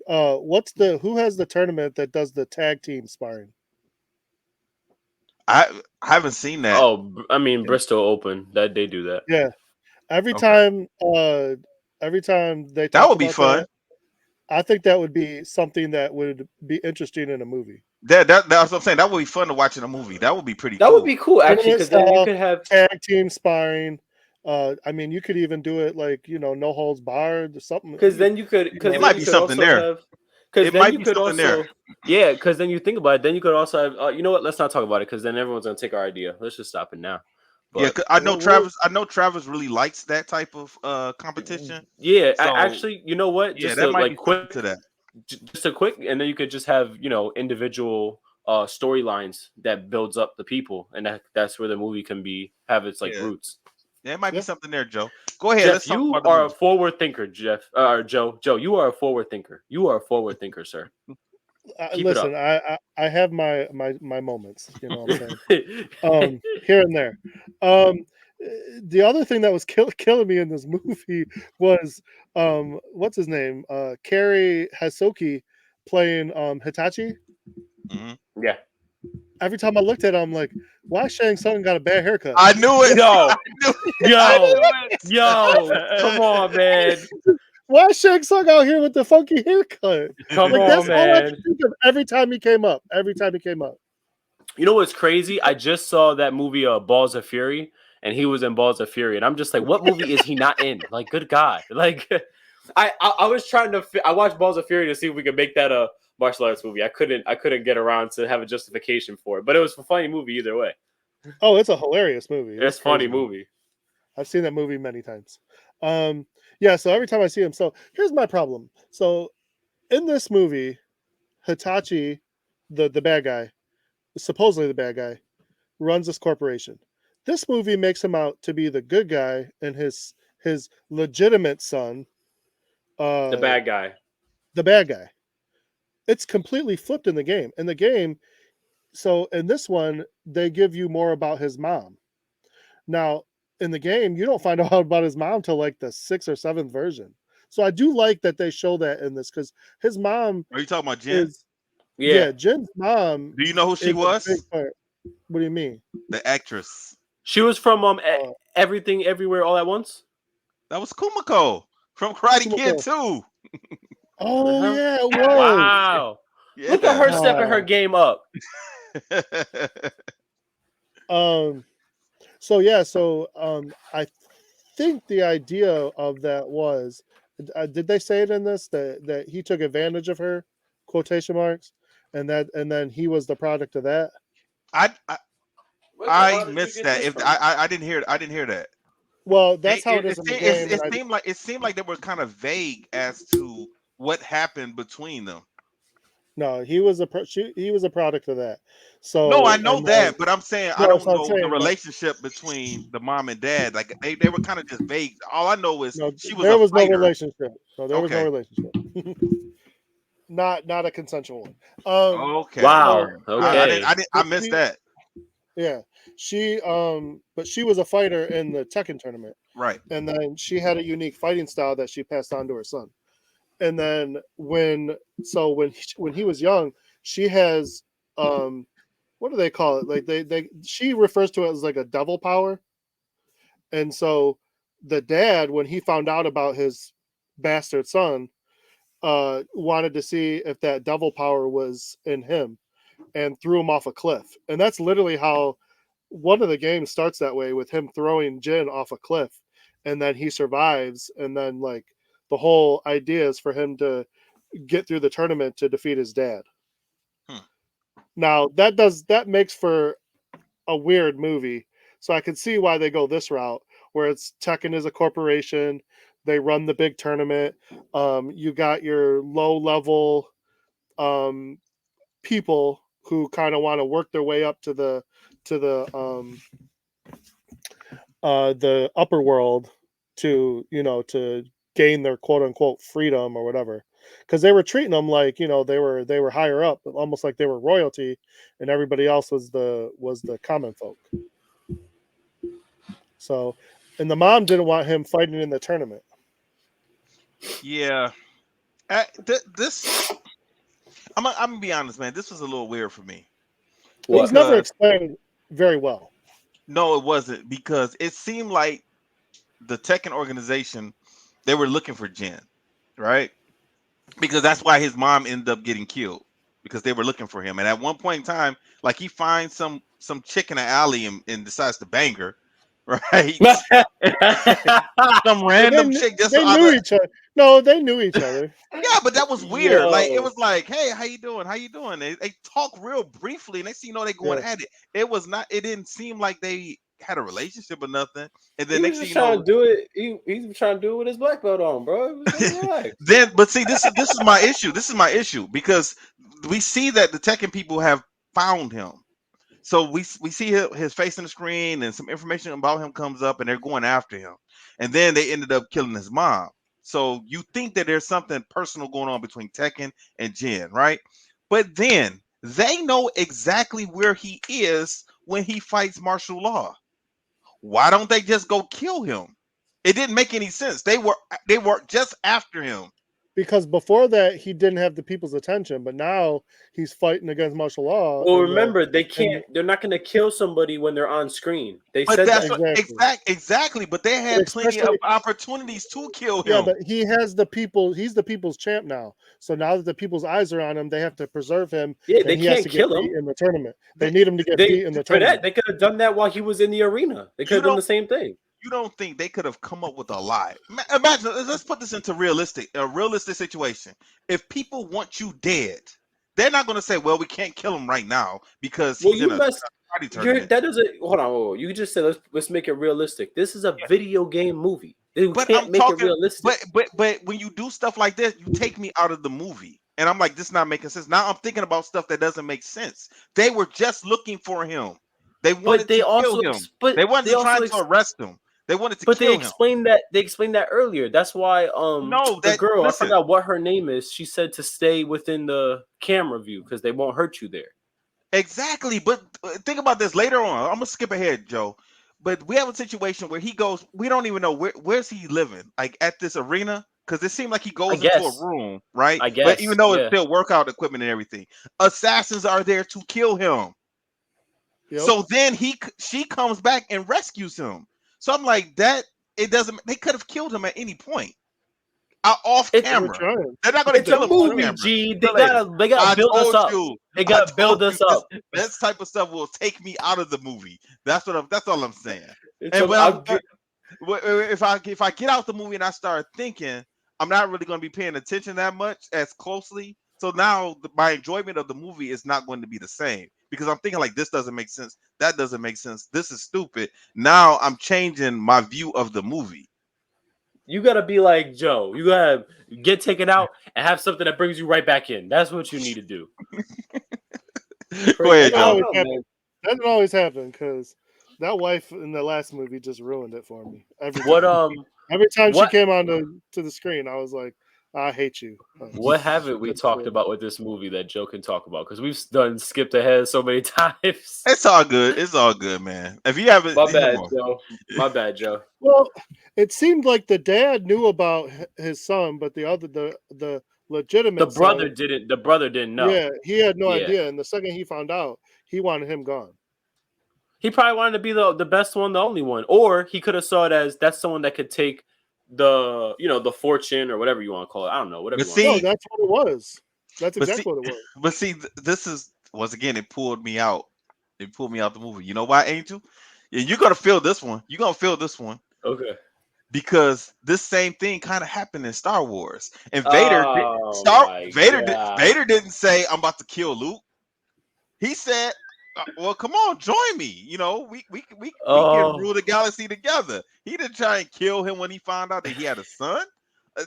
Who has the tournament that does the tag team sparring? I haven't seen that. Oh, I mean Bristol Open, that they do that. Yeah, every Okay. time they talk That would be about fun. that, I think that would be something that would be interesting in a movie. That's what I'm saying. That would be fun to watch in a movie. That would be pretty. That cool. would be cool actually, because then you could have tag team sparring. I mean, you could even do it like no holds barred or something. Because then you could. It might be something there. Because then you could something also. there. Yeah, because then you think about it. Then you could also have. You know what? Let's not talk about it because then everyone's gonna take our idea. Let's just stop it now. But, Yeah, 'cause I know Travis. I know Travis really likes that type of competition. Yeah, So, actually, you know what? Yeah, Just that might be quick to that. Just a quick, and then you could just have individual storylines that builds up the people, and that's where the movie can have its roots. Yeah, it might be something there, Joe. Go ahead. Jeff, let's talk you about the are movie. a forward thinker, Jeff. Joe, you are a forward thinker. You are a forward thinker, sir. Keep Listen, it up. I have my moments. You know what I'm saying? Here and there. The other thing that was killing me in this movie was what's his name? Kerry Hasoki playing Hitachi. Mhm. Yeah. Every time I looked at him, I'm like, why Shang Tsung got a bad haircut? I knew it. Yo, come on, man. Why is Shang Tsung out here with the funky haircut? Come Like, on, that's all I man. could think of every time he came up. You know what's crazy? I just saw that movie, Balls of Fury, and he was in Balls of Fury, and I'm just like, what movie is he not in? Like, good God, like, I was trying to I watched Balls of Fury to see if we could make that a martial arts movie. I couldn't get around to have a justification for it, but it was a funny movie either way. Oh, it's a hilarious movie. It's a funny movie. I've seen that movie many times. Yeah, so every time I see him, so here's my problem. So in this movie, Hitachi, the bad guy, supposedly the bad guy, runs this corporation. This movie makes him out to be the good guy, and his legitimate son, The bad guy. the bad guy. It's completely flipped in the game. In the game, so in this one, they give you more about his mom. Now, in the game, you don't find out about his mom till like the 6th or 7th version. So I do like that they show that in this because his mom Are you talking about Jen? is yeah, Jen's mom. Do you know who she is a was? big part. What do you mean? The actress. She was from Everything Everywhere All at Once. That was Kumiko from Karate Kid Kumiko. 2. Oh Uh-huh. yeah, it was. Wow. Yeah. Look at her stepping her game up. So yeah, I think the idea of that was, did they say it in this that he took advantage of her, quotation marks, and then he was the product of that? I missed that. If I didn't hear that. Well, that's how it is in the game. It seemed like they were kind of vague as to what happened between them. No, he was a product of that. So no, I know that, but I'm saying I don't know the but relationship between the mom and dad. Like they were kind of just vague. All I know is she was there was fighter. no relationship. No, there was no relationship. not a consensual one. Okay. Wow. Okay. I missed that. Yeah, but she was a fighter in the Tekken tournament, right? And then she had a unique fighting style that she passed on to her son. And then when he was young, she has what do they call it? Like she refers to it as like a devil power. And so the dad, when he found out about his bastard son, wanted to see if that devil power was in him, and threw him off a cliff. And that's literally how one of the games starts, that way, with him throwing Jin off a cliff, and then he survives. And then like the whole idea is for him to get through the tournament to defeat his dad. Now that makes for a weird movie. So I can see why they go this route, where it's Tekken is a corporation. They run the big tournament. You got your low level people who kind of want to work their way up to the upper world to gain their quote unquote freedom or whatever, because they were treating them like they were higher up, almost like they were royalty, and everybody else was the common folk. So, and the mom didn't want him fighting in the tournament. Yeah, this I'm gonna be honest, man. This was a little weird for me. It was never explained very well. No, it wasn't, because it seemed like the Tekken organization, they were looking for Jin, right? Because that's why his mom ended up getting killed, because they were looking for him. And at one point in time, like, he finds some chick in an alley and decides to bang her, right? Some random chick. They knew each other. No, they knew each other. Yeah, but that was weird. Like, it was like, hey, how you doing? How you doing? They talk real briefly, and they see they going at it. It was not. It didn't seem like they had a relationship or nothing. And then he was just trying to do it. He was trying to do it with his black belt on, bro. But see, this is my issue. This is my issue, because we see that the Tekken people have found him. So we see his face on the screen, and some information about him comes up, and they're going after him. And then they ended up killing his mom. So you think that there's something personal going on between Tekken and Jin, right? But then they know exactly where he is when he fights martial law. Why don't they just go kill him? It didn't make any sense. They were just after him. because before that he didn't have the people's attention, but now he's fighting against martial law. Well, and remember, they can't. They're not going to kill somebody when they're on screen. They But said that's that. what, Exactly. exactly. But they had plenty of especially- opportunities to kill Yeah, him. but he has the people. He's the people's champ now. So now that the people's eyes are on him, they have to preserve him. Yeah, they and he has can't to get kill beat him. in the tournament. They need him to get They beat in the for that tournament. they could have done that while he was in the arena. They could have done the same thing. You don't think they could have come up with a lie? Imagine, let's put this into a realistic situation. If people want you dead, they're not going to say, "Well, we can't kill him right now because Well, he's in you a must. party tournament." That doesn't. Hold on. You just said let's make it realistic. This is a video game movie. You But can't I'm make it talking, realistic. but when you do stuff like this, you take me out of the movie, and I'm like, this is not making sense. Now I'm thinking about stuff that doesn't make sense. They were just looking for him. They wanted they to also kill him. but They wasn't they also trying to arrest him. They wanted to But they kill him. explained that earlier. That's why No, the that girl, listen. I forgot what her name is, she said to stay within the camera view because they won't hurt you there. Exactly, but think about this later on. I'm gonna skip ahead, Joe. But we have a situation where he goes. We don't even know where's he living, like at this arena, because it seemed like he goes into a room, right? I But guess, even though it's yeah. still workout equipment and everything, assassins are there to kill him. Yep. So then she comes back and rescues him. So I'm like, that it doesn't. They could have killed him at any point, off They were camera. trying. They're not going to It's kill a him on movie, camera. G. Till later. They gotta build us up. They gotta build us up. This type of stuff will take me out of the movie. That's all I'm saying. It's And a- when I'll if I get out the movie and I start thinking, I'm not really going to be paying attention that much as closely. So now my enjoyment of the movie is not going to be the same because I'm thinking like this doesn't make sense. That doesn't make sense. This is stupid. Now I'm changing my view of the movie. You gotta be like Joe. You gotta get taken out and have something that brings you right back in. That's what you need to do. Go ahead, That Joe. doesn't always happen because that wife in the last movie just ruined it for me. Every What time. Every time what- she came on to the screen, I was like, I hate you. What haven't we talked about with this movie that Joe can talk about? Because we've done skipped ahead so many times. It's all good. It's all good, man. If you haven't, My bad, Joe. My bad, Joe. Well, it seemed like the dad knew about his son, but the legitimate The brother son, didn't. The brother didn't know. Yeah, he had no Yeah. idea. And the second he found out, he wanted him gone. He probably wanted to be the best one, the only one, or he could have saw it as that's someone that could take the fortune or whatever you want to call it. I don't know, whatever. But you want see- No, that's what it was. That's But exactly see- what it was. But see, this is once again, it pulled me out. It pulled me out the movie. You know why, Angel? Yeah, you're gonna feel this one. You're gonna feel this one to. Okay. because this same thing kind of happened in Star Wars. And Oh, my God. Vader didn't say, "I'm about to kill Luke." He said, "Well, come on, join me. You know, we can rule the galaxy together." He didn't try and kill him when he found out that he had a son.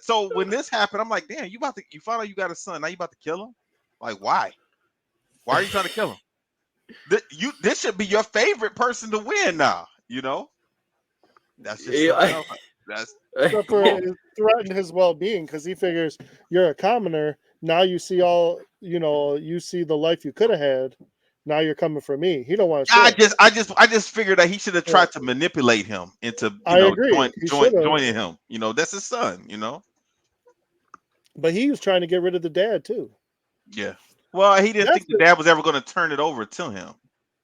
So when this happened, I'm like, "Damn, you found out you got a son. Now you about to kill him? Like, why? Why are you trying to kill him? This should be your favorite person to win now. You know, that's just something else. That's Except for it threatened his well-being because he figures you're a commoner. Now you see you see the life you could have had. Now you're coming for me. He don't want to. I just figured that he should have tried to manipulate him into agree. joining him. You know, that's his son. You know, But he was trying to get rid of the dad too. yeah. Well, he didn't think the dad was ever going to turn it over to him.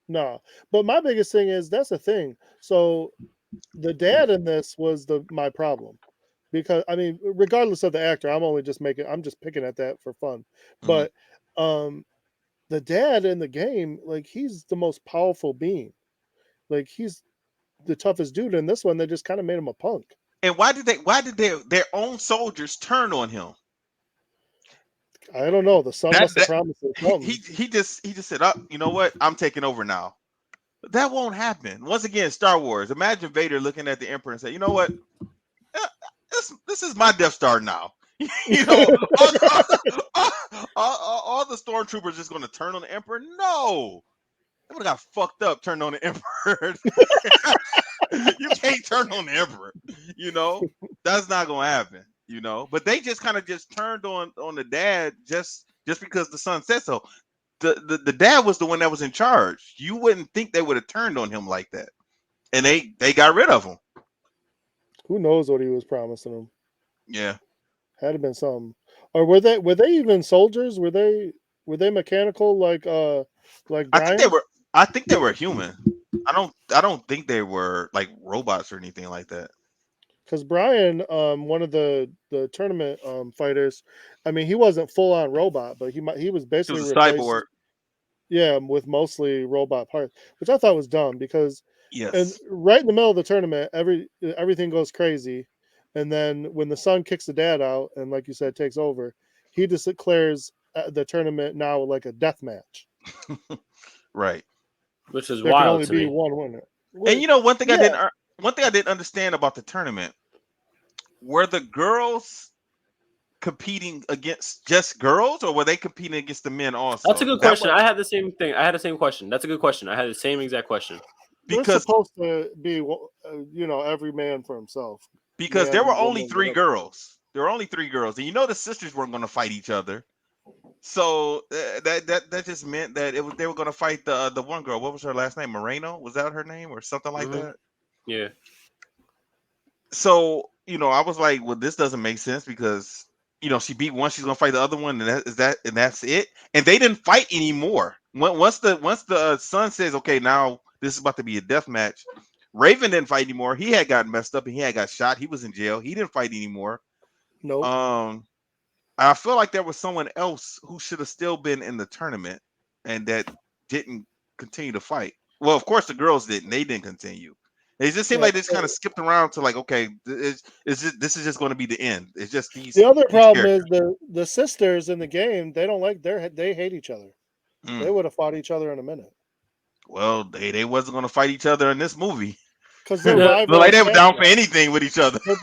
No, but my biggest thing is that's the thing. So the dad in this was my problem because I mean, regardless of the actor, I'm just picking at that for fun. But the dad in the game, like he's the most powerful being. Like he's the toughest dude. In this one, they just kind of made him a punk. And why did their own soldiers turn on him? I don't know. The son must have promised him something. He just said, "Oh, you know what? I'm taking over now." That won't happen. Once again, Star Wars. Imagine Vader looking at the Emperor and say, "You know what? This is my Death Star now." You know, all the stormtroopers just going to turn on the Emperor? No, they would have got fucked up. Turned on the Emperor. You can't turn on the Emperor. You know, that's not going to happen. You know, but they just kind of turned on the dad just because the son said so. The dad was the one that was in charge. You wouldn't think they would have turned on him like that, and they got rid of him. Who knows what he was promising him? Yeah, Had to been something. Or were they even soldiers? Were they mechanical like I think they Brian? were. I think they were human. I don't think they were like robots or anything like that. Because Brian, one of the tournament fighters, I mean, he wasn't full on robot, but he was He basically was a replaced, cyborg. yeah, with mostly robot parts, which I thought was dumb because, and Yes. right in the middle of the tournament, everything goes crazy, and then when the son kicks the dad out, and like you said, takes over, he just declares the tournament now like a death match. Right. which is There can wild only to be me. one winner. And you know Yeah, one thing I didn't understand about the tournament were the girls competing against just girls, or were they competing against the men That's also? a good Because that question. was I had the same thing. I had the same question. That's a good question. I had the same exact question. they're because supposed to be, every man for himself, there were man, only woman, three whatever. girls. There were only three girls, and you know the sisters weren't going to fight each other. So that just meant that they were going to fight the one girl. What was her last name? Moreno? Was that her name or something like Hmm. that? Yeah. So I was like, well, this doesn't make sense because she beat one, she's gonna fight the other one, and that's it. And they didn't fight anymore. Once the son says, okay, now this is about to be a death match. Raven didn't fight anymore. He had gotten messed up and he had got shot. He was in jail. He didn't fight anymore. Nope. Um, I feel like there was someone else who should have still been in the tournament and that didn't continue to fight. Well, of course the girls didn't. They didn't continue. It just seemed Yeah. like they just kind of skipped around to like, okay, this is just going to be the end. It's just The other these problem is characters. the sisters in the game. They don't like they hate each other. They Mm. would have fought each other in a minute Well, they wasn't going to fight each other in this movie. because they're Look rival like they were down assassins. for anything with each other. But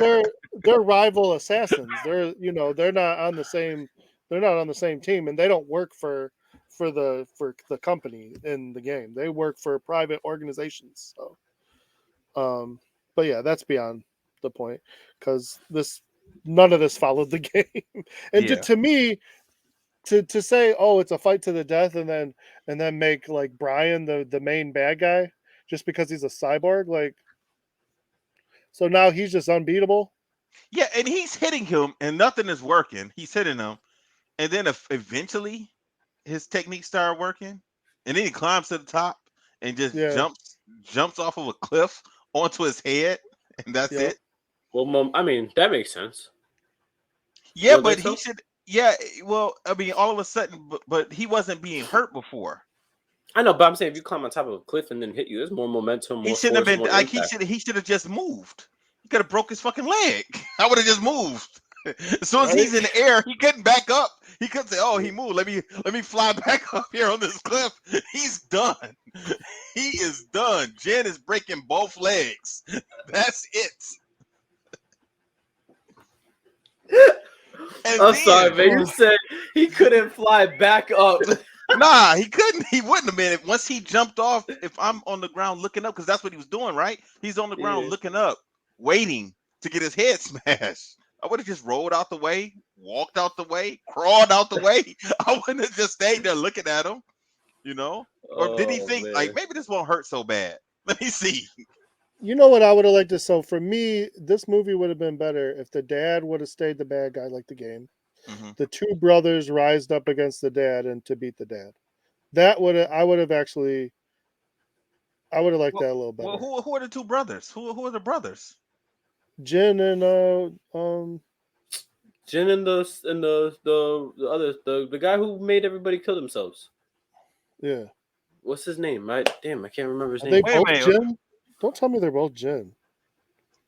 they're rival assassins. They're not on the same. They're not on the same team, and they don't work for the company in the game. They work for private organizations. So, but yeah, that's beyond the point because none of this followed the game, and Yeah. to me, to say, oh, it's a fight to the death, and then make like Brian the main bad guy just because he's a cyborg, like, so now he's just unbeatable. Yeah, and he's hitting him and nothing is working. He's hitting him. And then eventually his techniques start working. And then he climbs to the top and just Yeah, jumps off of a cliff onto his head, and that's yep. it. Well, I mean, that makes sense. You Yeah, don't but think he so? should. Yeah, well, I mean, all of a sudden, but he wasn't being hurt before. I know, but I'm saying if you climb on top of a cliff and then hit you, there's more momentum, He more shouldn't have force, been more like impact. he should have just moved. He could have broke his fucking leg. I would have just moved. As soon as Right? he's in the air, he couldn't back up. He couldn't say, "Oh, he moved. Let me fly back up here on this cliff." He's done. He is done. Jen is breaking both legs. That's it. And I'm sorry, then, man. You said he couldn't fly back up. nah, he couldn't. He wouldn't have been. Once he jumped off, if I'm on the ground looking up, because that's what he was doing, right? He's on the ground Yeah. looking up, waiting to get his head smashed. I would have just rolled out the way, walked out the way, crawled out the way. I wouldn't have just stayed there looking at him, you know? Or did he Oh think, like, man. maybe this won't hurt so bad? Let me see. You know what I would have liked to. So for me, this movie would have been better if the dad would have stayed the bad guy like the game. Hmm. The two brothers rised up against the dad and to beat the dad. That would I would have actually. I would have liked Well, that a little well, better. who are the two brothers? Who are the brothers? Jin and Jin and the other the guy who made everybody kill themselves. yeah. What's his name? Damn, I can't remember his Are they name. Wait a both minute. Jin? Don't tell me they're both Jin.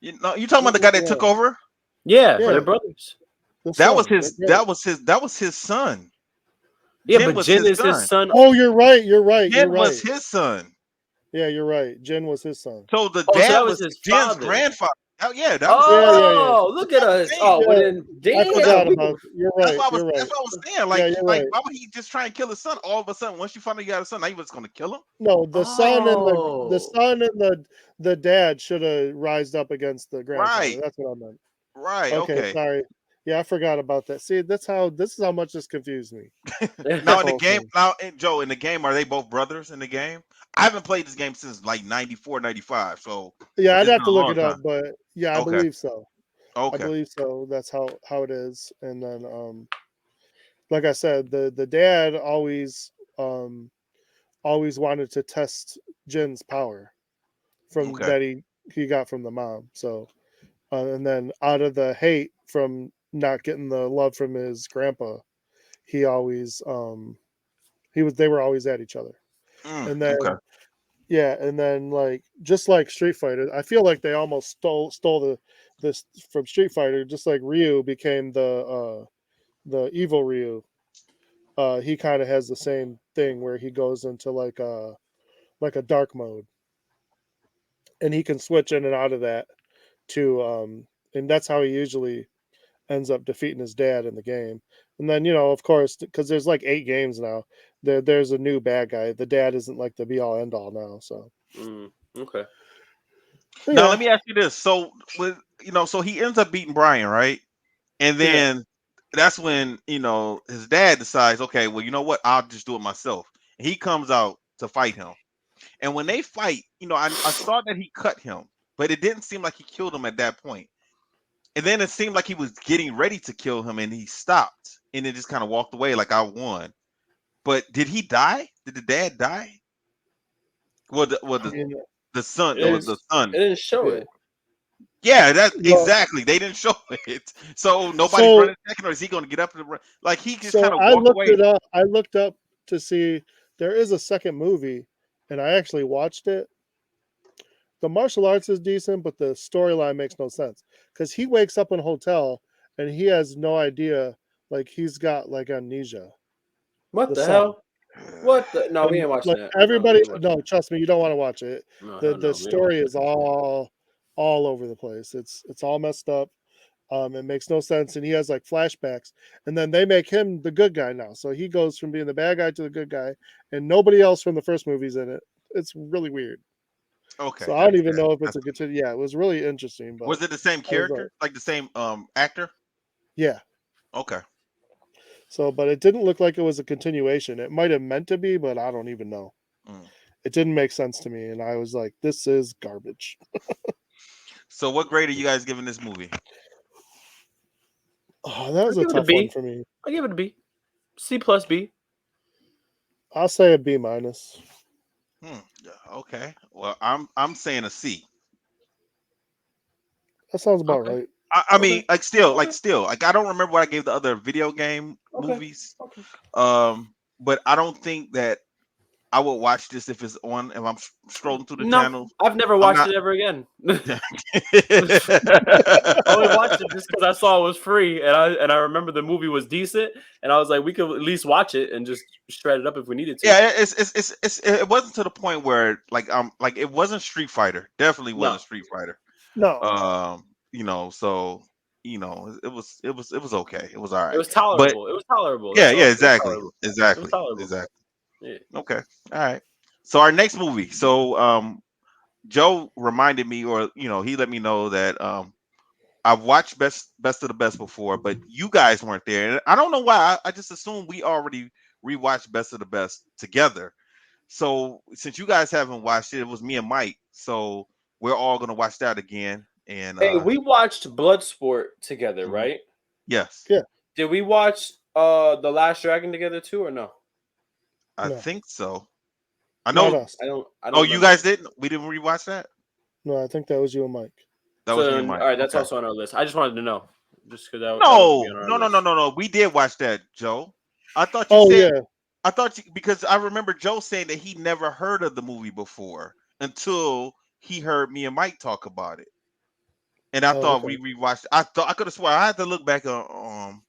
You talking about the guy that took over? Yeah, Yeah, they're brothers. the That was son. his. That was his son. Yeah, Jin but was Jin his is his son. son. Oh, you're right. You're right. You're Jin was right. his son. Yeah, you're right. Jin was his son. So the Oh, so dad that was was his Jin's father. grandfather. Oh yeah, that was Yeah, that's, yeah, yeah. Oh, look at that's us. the thing. Oh, well Yeah, then, I damn. forgot about. You're That's right. why I was You're right. that's what I was saying. Yeah, you're Like right. why would he just try and kill his son all of a sudden? Once you find out you got a son, now you was gonna kill him? No, the Oh. son and the dad should have rised up against the grandfather. Right, That's what I meant. right, Okay, okay. sorry. Yeah, I forgot about that. See, this is how much this confused me. Now This in the whole game, thing. Joe, in the game, are they both brothers in the game? I haven't played this game since like 94, 95, so Yeah, I'd it's have been to a look long it up, time. but yeah, I Okay, believe so. I okay. believe so. That's how it is. And then like I said, the dad always wanted to test Jin's power from Okay. that he got from the mom. So and then out of the hate from not getting the love from his grandpa, he always they were always at each other. And Okay. then yeah, and then like just like Street Fighter, I feel like they almost stole this from Street Fighter, just like Ryu became the evil Ryu. He kind of has the same thing where he goes into like a dark mode, and he can switch in and out of that to and that's how he usually ends up defeating his dad in the game. And then of course, because there's like 8 games now, there's a new bad guy. The dad isn't like the be all end all now. So Okay. Now yeah, let me ask you this. So with so he ends up beating Brian, right? And yeah, then that's when his dad decides, okay, well, you know what? I'll just do it myself. And he comes out to fight him. And when they fight, I saw that he cut him, but it didn't seem like he killed him at that point. And then it seemed like he was getting ready to kill him, and he stopped and then just kind of walked away like I won. But did he die? Did the dad die? Well, I mean, the son, It the, didn't, the it son. didn't show yeah. it. Yeah, that Well, exactly. They didn't show it, so nobody's so running second, or is he going to get up and run? Like he just so kind of I walk looked away. it up. I looked up to see there is a second movie, and I actually watched it. The martial arts is decent, but the storyline makes no sense because he wakes up in a hotel and he has no idea, like he's got like amnesia. What The the son. hell? What the? No, we And ain't watching like that. No, we everybody, ain't watching no, trust me, you don't want to watch it. that. No, The hell the no, we ain't story watching is all over the place. It's all messed up. It makes no sense, and he has like flashbacks, and then they make him the good guy now. So he goes from being the bad guy to the good guy, and nobody else from the first movie's in it. It's really weird. Okay, So I don't that's even that. know if it's That's a continue. Yeah, it was really interesting, but Was it the same I was like, character, like the same actor? yeah. Okay. So, but it didn't look like it was a continuation. It might have meant to be, but I don't even know. Mm. It didn't make sense to me, and I was like, this is garbage. So what grade are you guys giving this movie? Oh, that I'll was a give it a tough one B. for me. I'll give it a B. C plus B. I'll say a B minus. Yeah, okay. Well, I'm saying a C. That sounds about Okay. right. I Okay. mean, like still, Okay. I don't remember what I gave the other video game Okay. movies. Okay. But I don't think that I would watch this if it's on. If I'm scrolling through the No, channel, I've never I'm watched not. it ever again. Yeah. I only watched it just because I saw it was free, and I remember the movie was decent, and I was like, we could at least watch it and just shred it up if we needed to. Yeah, it wasn't to the point where like it wasn't Street Fighter. Definitely No, wasn't Street Fighter. No, So it was okay. It was all it right. was But tolerable. It was tolerable. yeah, That's yeah, all. It was exactly, tolerable. It was exactly, tolerable. exactly. Yeah. Okay, all right. So our next movie. So Joe reminded me, or he let me know that I've watched Best of the Best before, but you guys weren't there, and I don't know why. I just assumed we already rewatched Best of the Best together. So since you guys haven't watched it, it was me and Mike. So we're all gonna watch that again. And Hey, we watched Bloodsport together, mhm, right? yes, yeah, Did we watch The Last Dragon together too, or no? I no, think so. I not know. us. I Oh, don't you remember. guys didn't? We didn't rewatch that? No, I think that was you and Mike. That So was me and then, Mike. all right, that's Okay. also on our list. I just wanted to know, just because that was be No, on our no, no, no, list. no, no. We did watch that, Joe. I thought you Oh said yeah, I thought you, because I remember Joe saying that he never heard of the movie before until he heard me and Mike talk about it. And I oh thought okay. we rewatched. I thought I could have sworn I had to look back on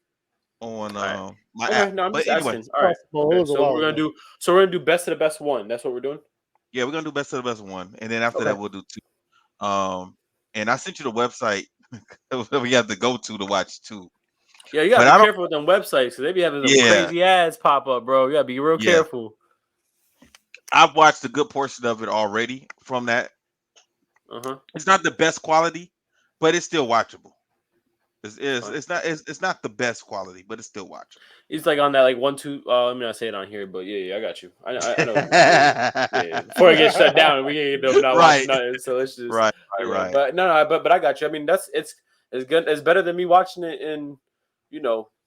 All right. my app. Okay, no, I'm But just anyway, asking. All right. Possible. It Okay, was a so while ago. we're gonna do best of the best one. That's what we're doing. yeah, we're gonna do best of the best one, and then after Okay. that we'll do two. And I sent you the website we have to go to watch two. Yeah, you gotta But be I don't. careful with them websites because they be having them Yeah, crazy ads pop up, bro. You gotta be real yeah. careful. I've watched a good portion of it already from that. Uh-huh. It's not the best quality, but it's still watchable. That's fine. It's not the best quality, but it's still watchable. It's like on that like 1-2. Let me not say it on here, but yeah, I got you. I know. Yeah. Before I get shut down, we ain't end up not watching Right, nothing. So it's just right, yeah. right. But no, but I got you. I mean, it's good. It's better than me watching it in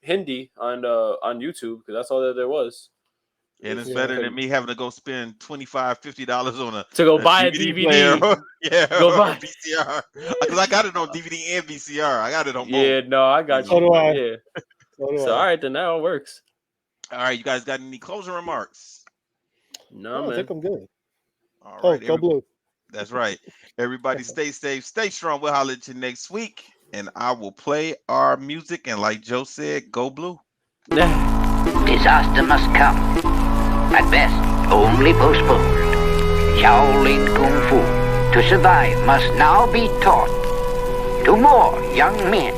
Hindi on YouTube because that's all that there was. And it's Yeah. better than me having to go spend $25, $50 on To go buy a DVD. player. Yeah, Go or buy. a VCR. Because I got it on DVD and VCR. I got it on Yeah, both. no, I got So you. do I. Yeah. So do So I. all right, then that all works. All right, you guys got any closing remarks? No, I man. think I'm good. All Oh, right, go blue. that's right. Everybody stay safe, stay strong. We'll holler at you next week. And I will play our music. And like Joe said, go blue. Disaster must come. At best, only postponed. Shaolin Kung Fu, to survive, must now be taught to more young men.